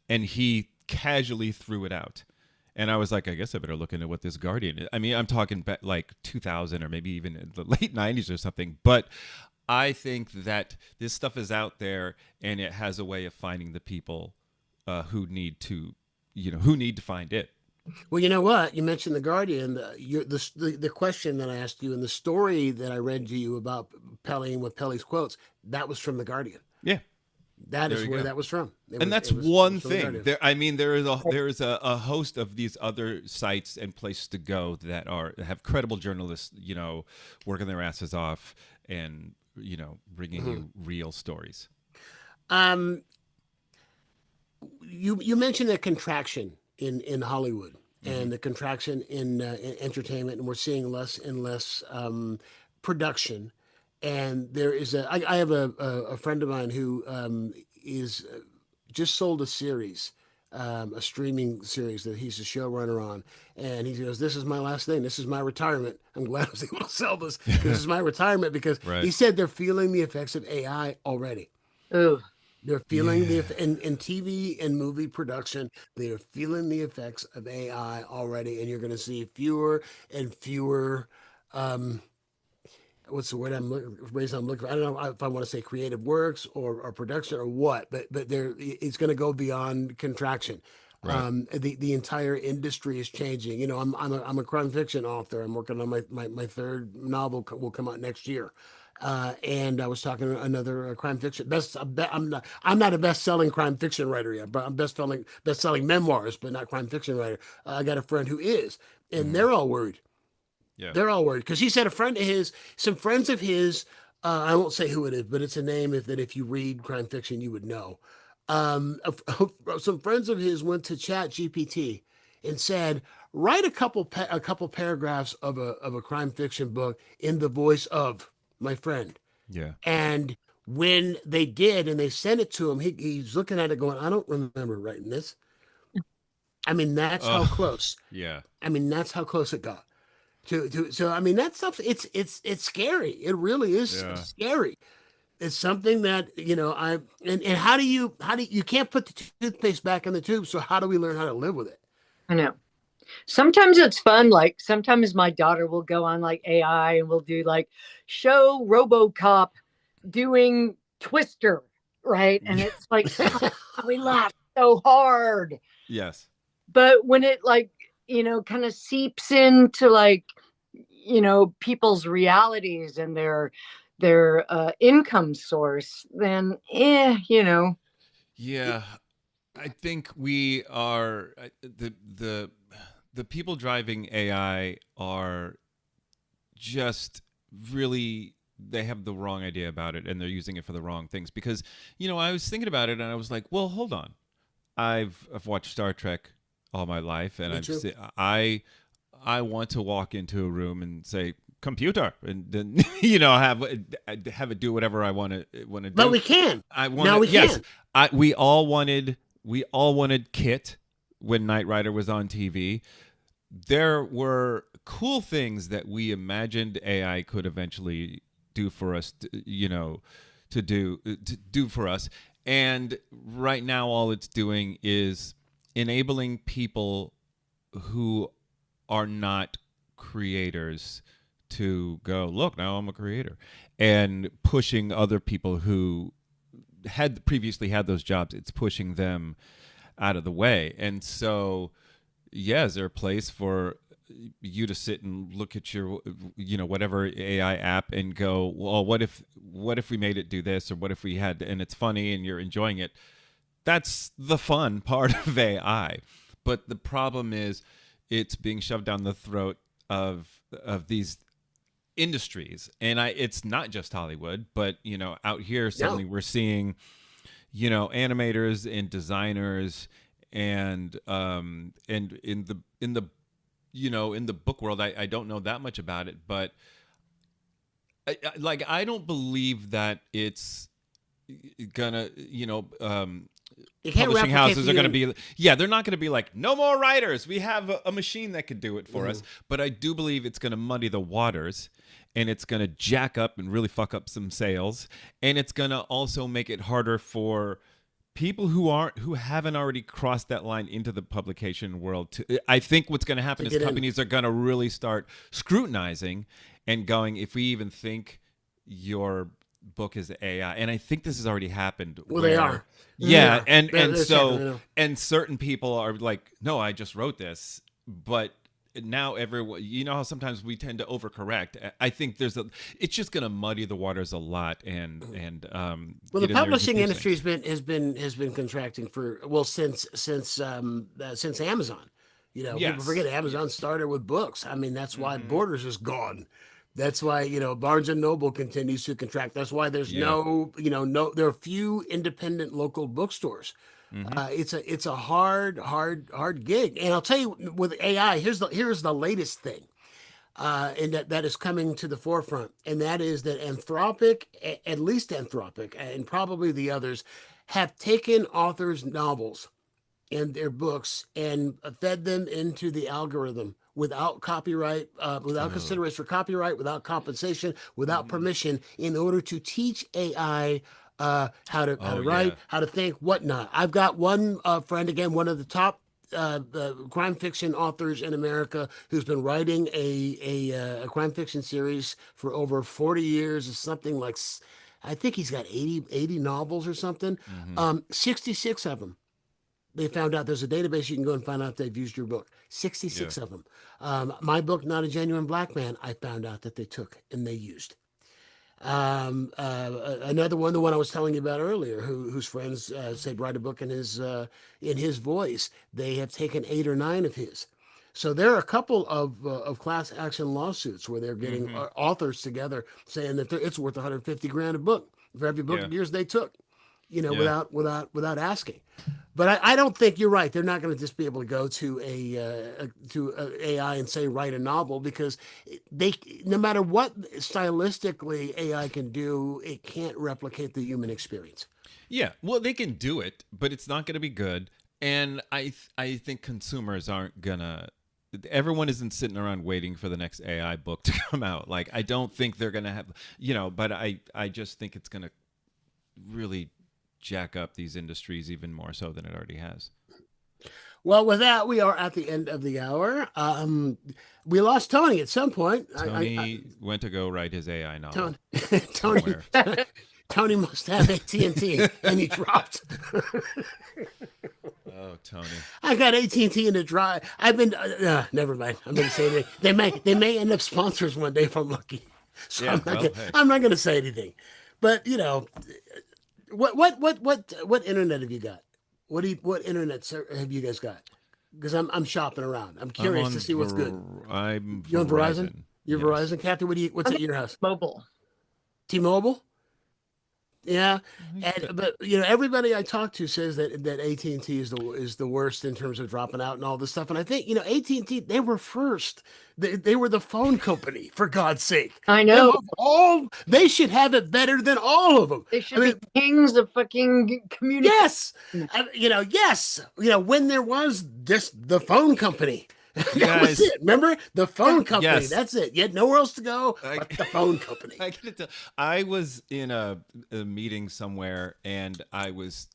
and he casually threw it out. And I was like, I guess I better look into what this Guardian is. I mean, I'm talking like 2000 or maybe even in the late 90s or something. But I think that this stuff is out there, and it has a way of finding the people who need to find it. Well, you know what? You mentioned the Guardian. The question that I asked you, and the story that I read to you about Pele and with Pele's quotes, that was from the Guardian. Yeah. That is where that was from. That's one thing. There is a host of these other sites and places to go that have credible journalists, working their asses off and bringing you real stories. You mentioned a contraction in Hollywood and the contraction in entertainment, and we're seeing less and less production. And there is I have a friend of mine who is just sold a series, a streaming series that he's a showrunner on, and he goes, "This is my last thing. This is my retirement. I'm glad I was able to sell this. This is my retirement," because he said they're feeling the effects of AI already. Ooh. They're feeling Yeah. in TV and movie production, they are feeling the effects of AI already, and you're going to see fewer and fewer. Um, what's the word I'm looking phrase I'm looking for? I don't know if I want to say creative works or production or what, but there it's going to go beyond contraction. Right. The entire industry is changing. You know, I'm a crime fiction author. I'm working on my third novel will come out next year. And I was talking to another crime fiction I'm not a best selling crime fiction writer yet, but I'm best selling memoirs, but not crime fiction writer. I got a friend who is, and Mhm. they're all worried. Yeah. They're all worried because he said a friend of his, some friends of his, I won't say who it is, but it's a name that if you read crime fiction, you would know. Some friends of his went to Chat GPT and said, write a couple paragraphs of a crime fiction book in the voice of my friend. Yeah. And when they did and they sent it to him, he's looking at it going, I don't remember writing this. I mean, that's how Oh, close. yeah. I mean, that's how close it got. So I mean that stuff it's scary. It really is Yeah. scary. It's something that and how do you can't put the toothpaste back in the tube, so how do we learn how to live with it? I know. Sometimes it's fun. Like sometimes my daughter will go on like AI and we'll do like show RoboCop doing Twister, right? And it's like we laugh so hard. Yes. But when it like, kind of seeps into like, people's realities and their income source, then Yeah. I think we are the people driving AI are just really they have the wrong idea about it and they're using it for the wrong things because I was thinking about it and I was like, well, hold on. I've watched Star Trek all my life and Me too. I want to walk into a room and say computer and then have it do whatever I want to But do. we can. I Now want we yes. can. We all wanted Kit when Knight Rider was on TV. There were cool things that we imagined AI could eventually do for us, to do for us. And right now, all it's doing is enabling people who are not creators to go, look, now I'm a creator, and pushing other people who had previously had those jobs. It's pushing them out of the way. And so, yeah, is there a place for you to sit and look at your whatever AI app and go, well, what if we made it do this, or what if we had, and it's funny and you're enjoying it? That's the fun part of AI. But the problem is it's being shoved down the throat of these industries. And it's not just Hollywood, but out here suddenly No. we're seeing animators and designers and in the book world, I don't know that much about it, but I don't believe that it's gonna You can't publishing replicate houses the are going to be, yeah, they're not going to be like, no more writers, we have a machine that can do it for us. But I do believe it's going to muddy the waters, and it's going to jack up and really fuck up some sales, and it's going to also make it harder for people who haven't already crossed that line into the publication world to. I think what's going to happen To is get in. companies are going to really start scrutinizing and going, if we even think your book is AI. And I think this has already happened. Well, they are. Yeah, and They're second, so and certain people are like, no, I just wrote this, but now everyone, how sometimes we tend to overcorrect. I think it's just going to muddy the waters a lot, and Well, get the in there and publishing confuse industry things. has been contracting for since Amazon. People Yes. forget Amazon Yes. started with books. I mean, that's why Mm-hmm. Borders is gone. That's why Barnes and Noble continues to contract. That's why there's Yeah. no there are few independent local bookstores. Mm-hmm. It's a hard gig. And I'll tell you, with AI, here's the latest thing. And that is coming to the forefront, and that is that Anthropic, at least Anthropic, and probably the others, have taken authors' novels and their books and fed them into the algorithm without copyright, without Oh. consideration for copyright, without compensation, without Mm-hmm. permission, in order to teach AI how to Oh, write, yeah. how to think, whatnot. I've got one friend, again, one of the top crime fiction authors in America, who's been writing a crime fiction series for over 40 years. It's something like, I think he's got 80 novels or something. Hmm. 66 of them. They found out there's a database you can go and find out if they've used your book. Yeah. 66 of them. My book, Not a Genuine Black Man, I found out that they took and they used. Another one, the one I was telling you about earlier, whose friends said write a book in his voice. They have taken 8 or 9 of his. So there are a couple of class action lawsuits where they're getting Hmm. authors together saying that it's worth 150 grand a book for every book Yeah. of yours they took, Yeah. without asking. But I don't think you're right. They're not going to just be able to go to a AI and say write a novel, because they, no matter what stylistically AI can do, it can't replicate the human experience. Yeah, well, they can do it, but it's not going to be good. And I think consumers aren't gonna. Everyone isn't sitting around waiting for the next AI book to come out. Like, I don't think they're gonna have, But I just think it's gonna really jack up these industries even more so than it already has. Well, with that, we are at the end of the hour. We lost Tony at some point. Tony went to go write his AI novel Tony, somewhere. Tony must have AT&T, and he dropped. Oh, Tony. I got AT&T in the dry. I've been. Never mind. I'm going to say anything. They may end up sponsors one day if I'm lucky. So Yeah, hey. I'm not going to say anything. But what internet have you got? What internet have you guys got? Because I'm shopping around. I'm curious to see what's good. I'm You on Verizon? You're Yes. Verizon, Kathy. What's at your house? Mobile. T-Mobile? Yeah, that- but everybody I talk to says that AT&T is the worst in terms of dropping out and all this stuff. And I think AT&T, they were first. They were the phone company, for God's sake. I know. They should have it better than all of them. They should be kings of fucking community. Yes, yes. When there was just the phone company. That was it. Remember, the phone company. Yes. That's it. You had nowhere else to go but the phone company. I was in a meeting somewhere, and I was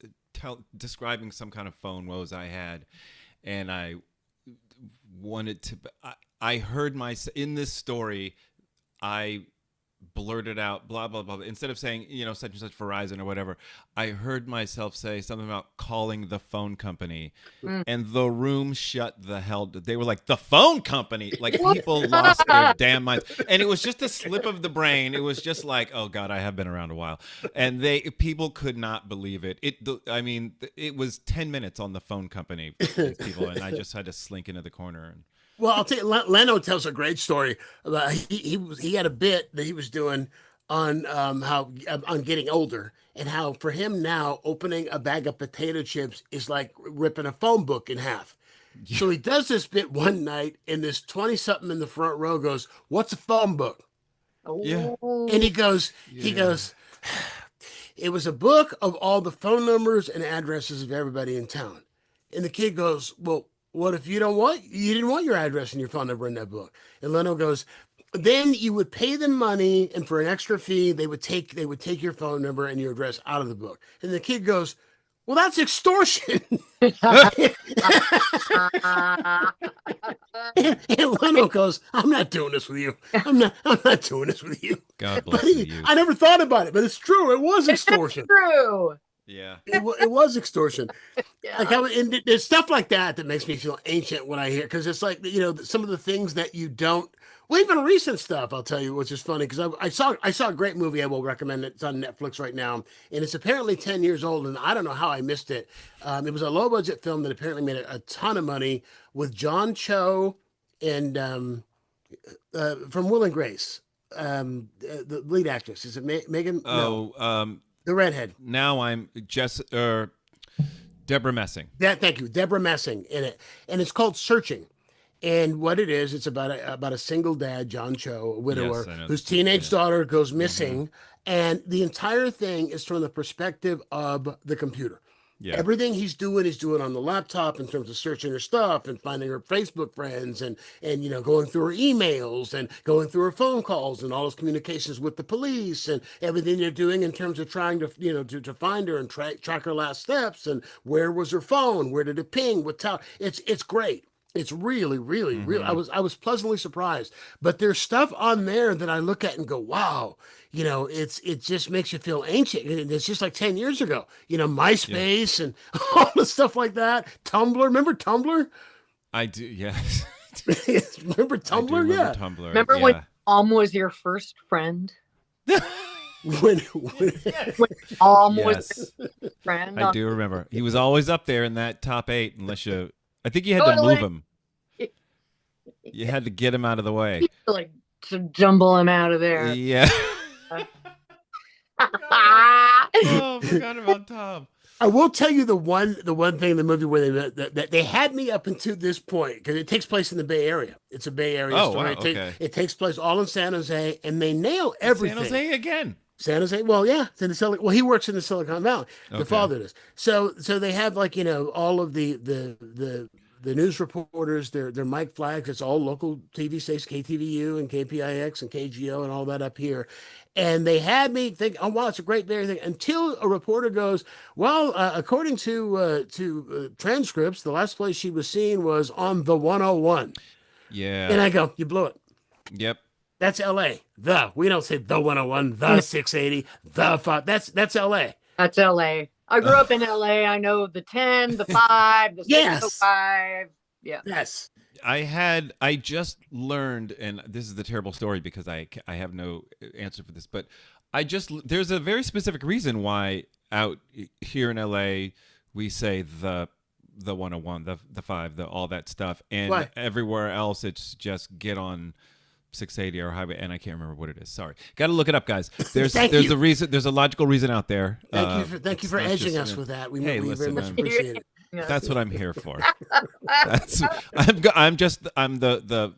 describing some kind of phone woes I had, and I wanted to. I heard in this story, I blurted out blah blah blah. Instead of saying such and such Verizon or whatever, I heard myself say something about calling the phone company, and the room shut the hell. They were like, the phone company, like people lost their damn minds, and it was just a slip of the brain. It was just like, oh God, I have been around a while, and people could not believe it. It was 10 minutes on the phone company for these people, and I just had to slink into the corner and. Well, I'll tell you, Leno tells a great story about he had a bit that he was doing on how on getting older, and how for him now opening a bag of potato chips is like ripping a phone book in half. Yeah. So he does this bit one night, and this 20-something in the front row goes, "What's a phone book?" Yeah. And he goes, "It was a book of all the phone numbers and addresses of everybody in town." And the kid goes, "Well, what if you didn't want your address and your phone number in that book?" And Leno goes, "Then you would pay them money, and for an extra fee, they would take your phone number and your address out of the book." And the kid goes, "Well, that's extortion." and Leno goes, "I'm not doing this with you. I'm not doing this with you." God bless you. I never thought about it, but it's true. It was extortion. It's true. Yeah, it was extortion. Yeah. Like and there's stuff like that makes me feel ancient when I hear, because it's like some of the things that you don't. Well, even recent stuff, I'll tell you, which is funny, because I saw a great movie. I will recommend it. It's on Netflix right now, and it's apparently 10 years old, and I don't know how I missed it. It was a low budget film that apparently made a ton of money, with John Cho and from Will and Grace, the lead actress. Is it Megan? Oh, no. The redhead. Now I'm Deborah Messing. Thank you, Deborah Messing in it, and it's called Searching. And what it is, it's about a single dad, John Cho, a widower, whose teenage daughter goes missing, and the entire thing is from the perspective of the computer. Yeah. Everything he's doing on the laptop in terms of searching her stuff and finding her Facebook friends and going through her emails and going through her phone calls and all his communications with the police and everything they're doing in terms of trying to to find her and track her last steps and where was her phone, where did it ping, what tower. It's great. It's really, really, really. I was pleasantly surprised. But there's stuff on there that I look at and go, wow. It just makes you feel ancient. It's just like 10 years ago. MySpace and all the stuff like that. Tumblr. Remember Tumblr? I do. Yes. Remember Tumblr? I do remember Yeah. Tumblr. Remember when was your first friend? When Was your friend? I do remember. He was always up there in that top 8, unless I think you had to Totally. move him. You had to get him out of the way. Like to jumble him out of there. Yeah. Oh, I forgot about Tom. I will tell you the one thing in the movie where they had me up until this point because it takes place in the Bay Area. It's a Bay Area story. Wow, okay. It takes place all in San Jose, and they nail everything. San Jose again. San Jose. Well, yeah, it's in the Silicon. Well, he works in the Silicon Valley. The father does. So they have all of the news reporters. They're mic flags. It's all local TV stations, KTVU and KPIX and KGO and all that up here. And they had me think, oh wow, it's a great Bay thing. Until a reporter goes, well, according to transcripts, the last place she was seen was on the 101. Yeah. And I go, you blew it. Yep. That's L.A. We don't say the 101, the 680, the 5. That's L.A. That's L.A. I grew up in L.A. I know the 10, the 5, the 605. Yeah. Yes. I just learned, and this is the terrible story because I have no answer for this, but there's a very specific reason why out here in LA we say the 101, the 5, all that stuff, and Why? Everywhere else it's just get on 680 or highway, and I can't remember what it is. Sorry, got to look it up, guys. There's a reason. There's a logical reason out there. Thank you for edging us with that. We very much appreciate it. That's what I'm here for. I'm the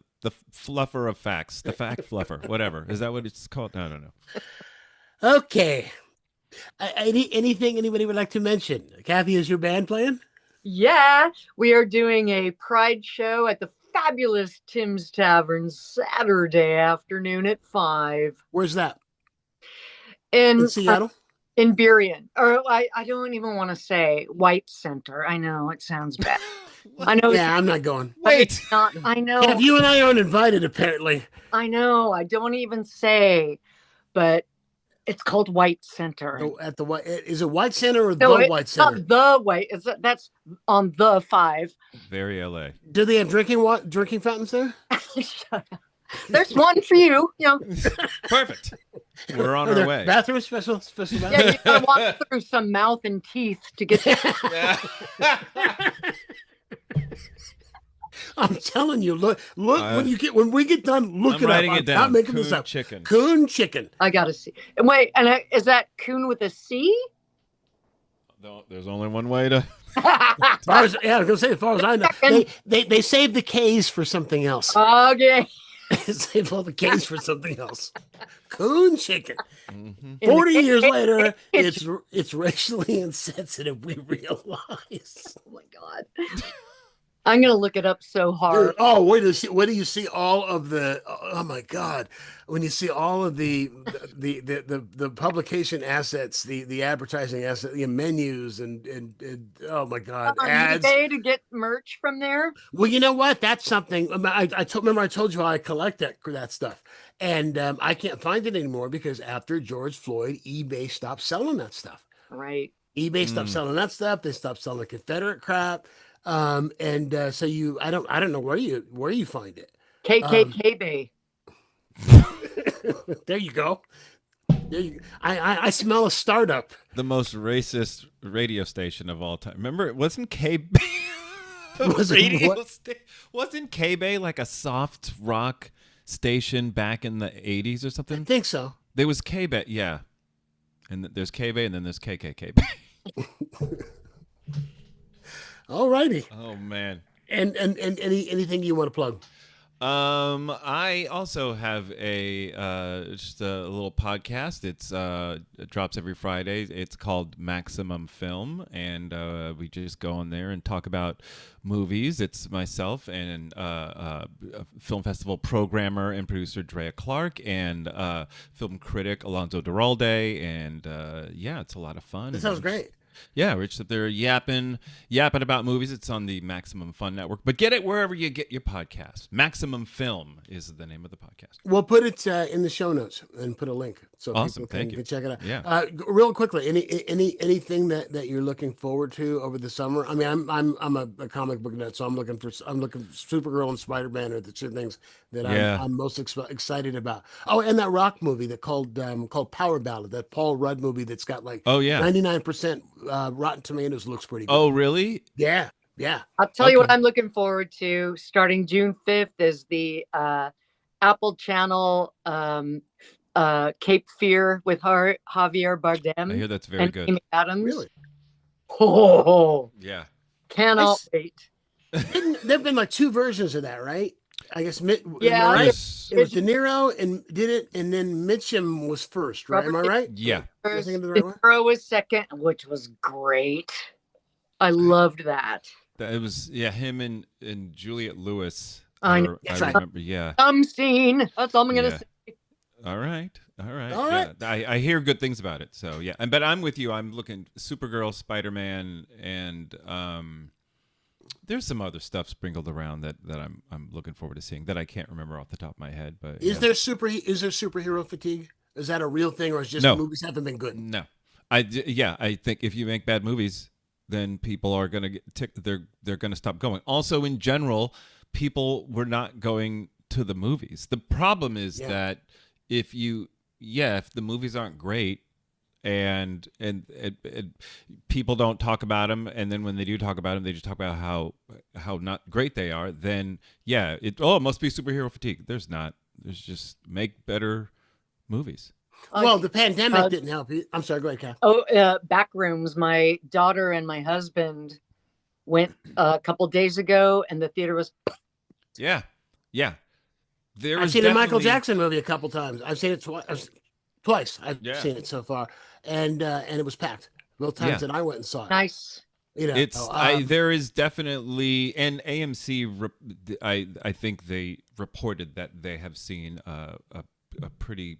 fluffer of facts, the fact fluffer, whatever. Is that what it's called? I don't know. Okay. Anything anybody would like to mention? Kathy, is your band playing? Yeah, we are doing a Pride show at the fabulous Tim's Tavern Saturday afternoon at 5. Where's that? In Seattle? In Burien. Or I don't even want to say White Center. I know it sounds bad. I know. Yeah, I'm not going. Wait. Not, I know. Kev, you and I aren't invited, apparently. I know. I don't even say, but it's called White Center. Oh, at the White, is it White Center or No, the White Center? Not the White. That's on the 5. Very LA. Do they have drinking fountains there? Shut up. There's one for you. Perfect. We're on Are our there way. bathroom special bathroom? Yeah, you gotta walk through some mouth and teeth to get. I'm telling you, look when we get done, look I'm it up. writing I'm it down. not making Coon this up. chicken. Coon chicken. I gotta see. And wait, is that coon with a C? No, there's only one way to. As far as I know, they saved the K's for something else. Okay. Save all the K's for something else. Coon chicken. Mm-hmm. 40 years later, it's racially insensitive. We realize. Oh my god. I'm gonna look it up so hard. Oh, wait do you see all of the? Oh my God! When you see all of the publication assets, the advertising assets, the menus, and oh my God, ads. eBay to get merch from there. Well, you know what? That's something. I told you how I collect that stuff, and I can't find it anymore because after George Floyd, eBay stopped selling that stuff. Right. eBay stopped selling that stuff. They stopped selling the Confederate crap. So I don't know where you find it. KKK Bay. There you go. I smell a startup. The most racist radio station of all time. Remember, it wasn't K. Wasn't K Bay like a soft rock station back in the 80s or something? I think so. There was K Bay, yeah. And there's K Bay, and then there's KKK Bay. All righty. Oh man. And anything you want to plug? I also have just a little podcast. It drops every Friday. It's called Maximum Film, and we just go on there and talk about movies. It's myself and a film festival programmer and producer Drea Clark and film critic Alonzo Duralde, and yeah, it's a lot of fun. That sounds great. Yeah, we're just up there yapping about movies. It's on the Maximum Fun Network, but get it wherever you get your podcast. Maximum Film is the name of the podcast. We'll put it in the show notes and put a link so Awesome, people thank you. can check it out. Yeah. Real quickly, anything that you're looking forward to over the summer? I mean, I'm a comic book nut, so I'm looking for Supergirl and Spider-Man are the two things that Yeah. I'm most excited about. Oh, and that rock movie that called Power Ballad, that Paul Rudd movie that's got like 99% Rotten Tomatoes, looks pretty good. Oh, really? Yeah. I'll tell you what I'm looking forward to. Starting June 5th is the Apple Channel Cape Fear with Javier Bardem. I hear that's very good. Amy Adams. Really? Oh, Yeah. cannot wait. There've been like two versions of that, right? I guess. Yeah. Right? There's- It was De Niro and did it, and then Mitchum was first, right? Am I right? Yeah. Am I thinking of the De right one? Niro was second, which was great. I loved that. It was him and Juliette Lewis. I I know. That's right. remember. Yeah. Scene. That's all I'm gonna Yeah. say. All right. All Yeah. right. I hear good things about it. So yeah. But I'm with you. I'm looking Supergirl, Spider-Man, and there's some other stuff sprinkled around that I'm looking forward to seeing that I can't remember off the top of my head. But Is there superhero fatigue? Is that a real thing, or is just No. movies haven't been good? No. I think if you make bad movies, then people are gonna get they're gonna stop going. Also, in general, people were not going to the movies. The problem is that if the movies aren't great and people don't talk about them, and then when they do talk about them, they just talk about how not great they are, then it must be superhero fatigue. There's not. There's just make better movies. Well, the pandemic didn't help you. I'm sorry, go ahead, Kath. Backrooms. My daughter and my husband went a couple days ago, and the theater was. Yeah. I've seen the Michael Jackson movie a couple times. I've seen it twice. I've seen it so far, and it was packed. Both times that I went and saw it. Nice. You know, It's there is definitely, and AMC. I think they reported that they have seen a pretty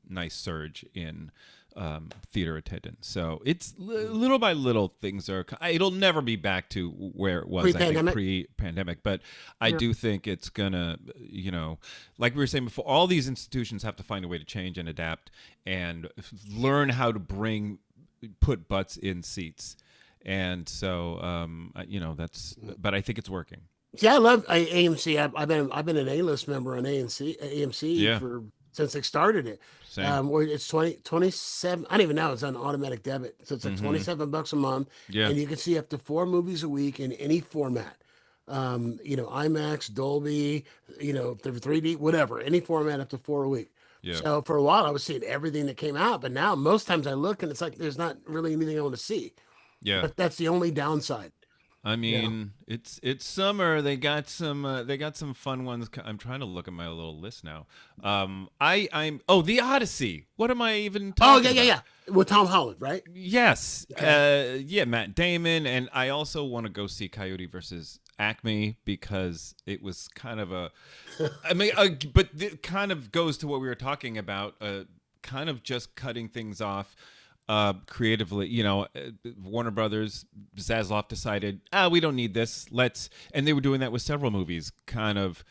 nice surge in theater attendance. So it's little by little things are. It'll never be back to where it was pre-pandemic, but I do think it's gonna. Like we were saying before, all these institutions have to find a way to change and adapt and learn how to put butts in seats. And so, but I think it's working. Yeah, I love AMC. I've been an A-list member on AMC since they started it. Same. Where it's 27. I don't even know. It's on automatic debit, so it's like $27 a month. Yeah. And you can see up to 4 movies a week in any format. IMAX, Dolby, the 3D, whatever, any format up to 4 a week. Yeah. So for a while, I was seeing everything that came out, but now most times I look and it's like there's not really anything I want to see. Yeah. But that's the only downside. I mean, it's summer. They got some fun ones. I'm trying to look at my little list now. The Odyssey. What am I even talking about? Yeah. With Tom Holland, right? Yes. Matt Damon, and I also want to go see Coyote versus Acme because it was kind of but it kind of goes to what we were talking about, kind of just cutting things off. Creatively, Warner Brothers, Zaslav decided, we don't need this. And they were doing that with several movies, kind of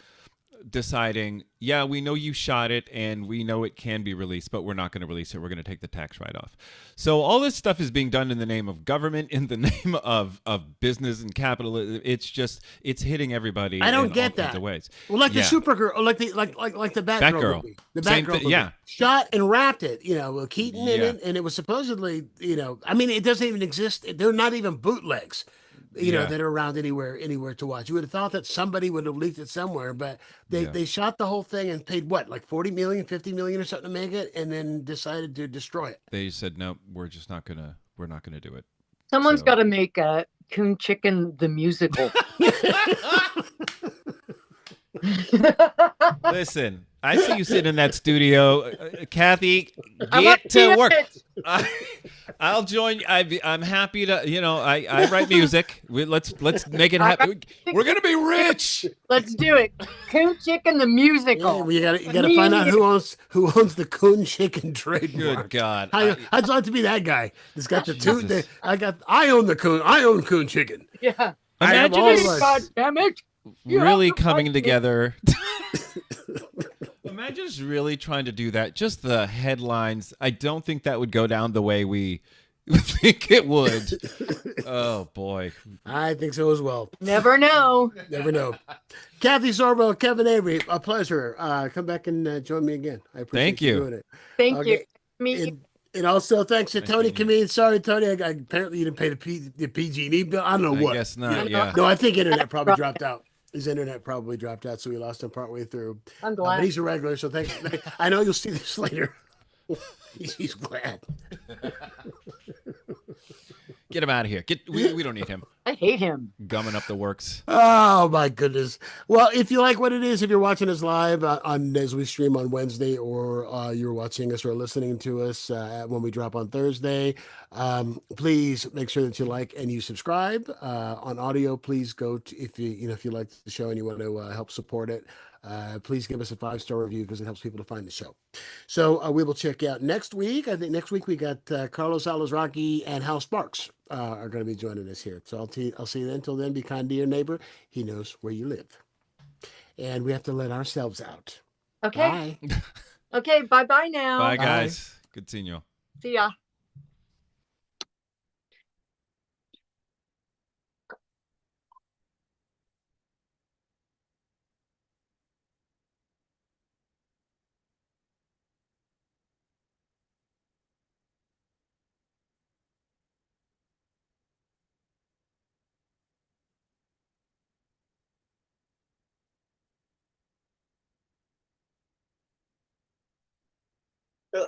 deciding, we know you shot it and we know it can be released, but we're not going to release it. We're going to take the tax write-off. So all this stuff is being done in the name of government, in the name of business and capital. It's hitting everybody. I don't in get all that. kinds of ways. Well, like the Supergirl, like the Batgirl movie. The Same Batgirl thing, movie. yeah. Shot and wrapped it, with Keaton in it, and it was supposedly, I mean, it doesn't even exist. They're not even bootlegs. That are around anywhere to watch. You would have thought that somebody would have leaked it somewhere, but they shot the whole thing and paid what, like 40 million, 50 million or something to make it, and then decided to destroy it. They said, no, we're not gonna do it. Someone's got to make Coon Chicken the musical. Listen, I see you sitting in that studio, Kathy. I want Get to to be work. it. I'll join. I'm happy to. I write music. Let's make it happen. We're gonna be rich. Let's do it. Coon Chicken the musical. Yeah, well, you gotta find out who owns the Coon Chicken trademark. Good God. I'd like to be that guy. That's got the two. Jesus. I own the Coon. I own Coon Chicken. Yeah. I have Imagine all us the rights. God damn it. You really have to coming fight me. together. Imagine us really trying to do that. Just the headlines. I don't think that would go down the way we think it would. Oh boy. I think so as well. Never know. Never know. Kathy Sorbo, Kevin Avery, a pleasure. Come back and join me again. I appreciate Thank you. doing it. Thank Okay. you. Meet you. And also thanks to Nice Tony meeting you. Kameen. Sorry, Tony. apparently you didn't pay the PG&E bill. I don't know I what. guess not. Yeah. No, I think internet probably dropped out. His internet probably dropped out, so we lost him partway through. I'm But glad. he's a regular, so thanks. I know you'll see this later. He's glad. Get him out of here. We don't need him I hate him. gumming up the works. Oh my goodness! Well, if you like what it is, if you're watching us live on as we stream on Wednesday, or you're watching us or listening to us when we drop on Thursday, please make sure that you like and you subscribe on audio. Please go to, if you like the show and you want to help support it. Please give us a 5-star review because it helps people to find the show. So we will check out next week. I think next week we got Carlos Alazraki and Hal Sparks are going to be joining us here. So I'll see you then. Until then, be kind to your neighbor. He knows where you live. And we have to let ourselves out. Okay. Bye. Okay. Bye now. Bye, guys. Good seeing you. See ya. Ugh.